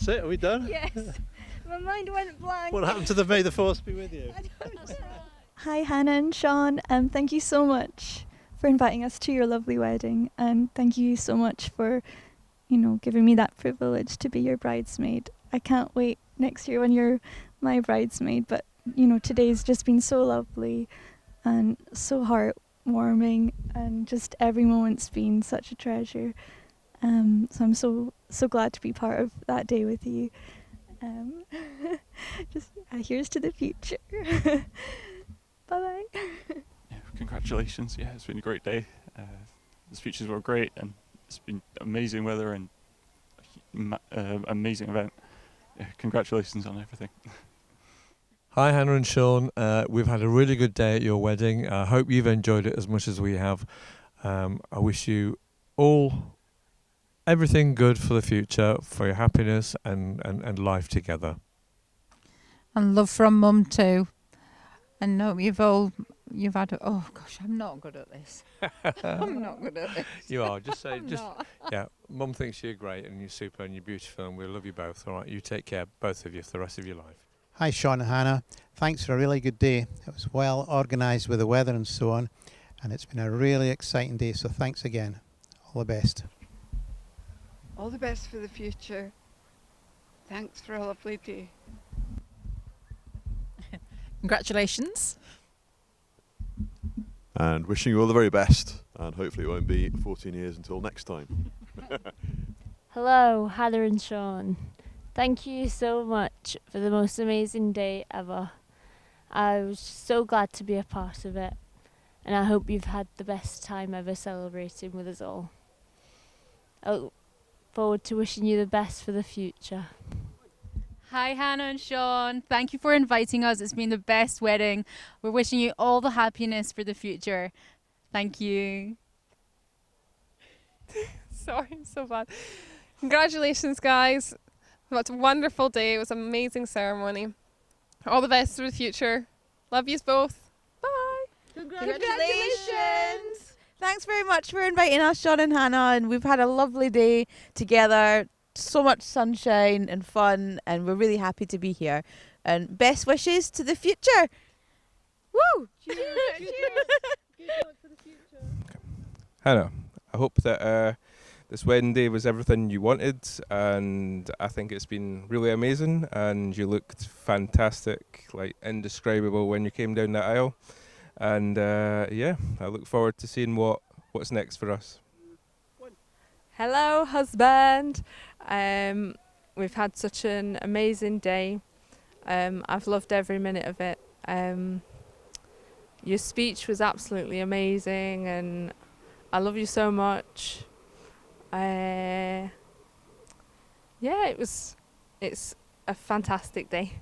it. Are we done? Yes. My mind went blank. What happened to the May the Force be with you? Hi Hannah and Sean, thank you so much for inviting us to your lovely wedding, and thank you so much for, you know, giving me that privilege to be your bridesmaid. I can't wait next year when you're my bridesmaid, but you know, today's just been so lovely and so heartwarming, and just every moment's been such a treasure. So I'm so glad to be part of that day with you. Just here's to the future. Bye bye. Yeah, congratulations. Yeah, it's been a great day. The speeches were great, and it's been amazing weather and amazing event. Yeah, congratulations on everything. Hi Hannah and Sean, we've had a really good day at your wedding. I hope you've enjoyed it as much as we have. I wish you all everything good for the future, for your happiness and life together. And love from Mum too. And no, you've had oh gosh, I'm not good at this. I'm not good at this. You are, yeah, Mum thinks you're great and you're super and you're beautiful, and we love you both. All right, you take care, both of you, for the rest of your life. Hi Sean and Hannah, thanks for a really good day. It was well organised with the weather and so on, and it's been a really exciting day, so thanks again. All the best. All the best for the future. Thanks for a lovely day. Congratulations. And wishing you all the very best, and hopefully it won't be 14 years until next time. Hello, Hannah and Sean. Thank you so much for the most amazing day ever. I was so glad to be a part of it, and I hope you've had the best time ever celebrating with us all. I look forward to wishing you the best for the future. Hi Hannah and Sean, thank you for inviting us. It's been the best wedding. We're wishing you all the happiness for the future. Thank you. Sorry, I'm so bad. Congratulations, guys. What a wonderful day. It was an amazing ceremony. All the best for the future. Love yous both. Bye. Congratulations! Thanks very much for inviting us, Sean and Hannah, and we've had a lovely day together. So much sunshine and fun, and we're really happy to be here. And best wishes to the future. Woo! Cheers! Cheers! Good luck for the future. Hannah, I hope that this wedding day was everything you wanted, and I think it's been really amazing, and you looked fantastic, like indescribable when you came down that aisle. And yeah, I look forward to seeing what's next for us. Hello, husband. We've had such an amazing day. I've loved every minute of it. Your speech was absolutely amazing, and I love you so much. Yeah, it's a fantastic day.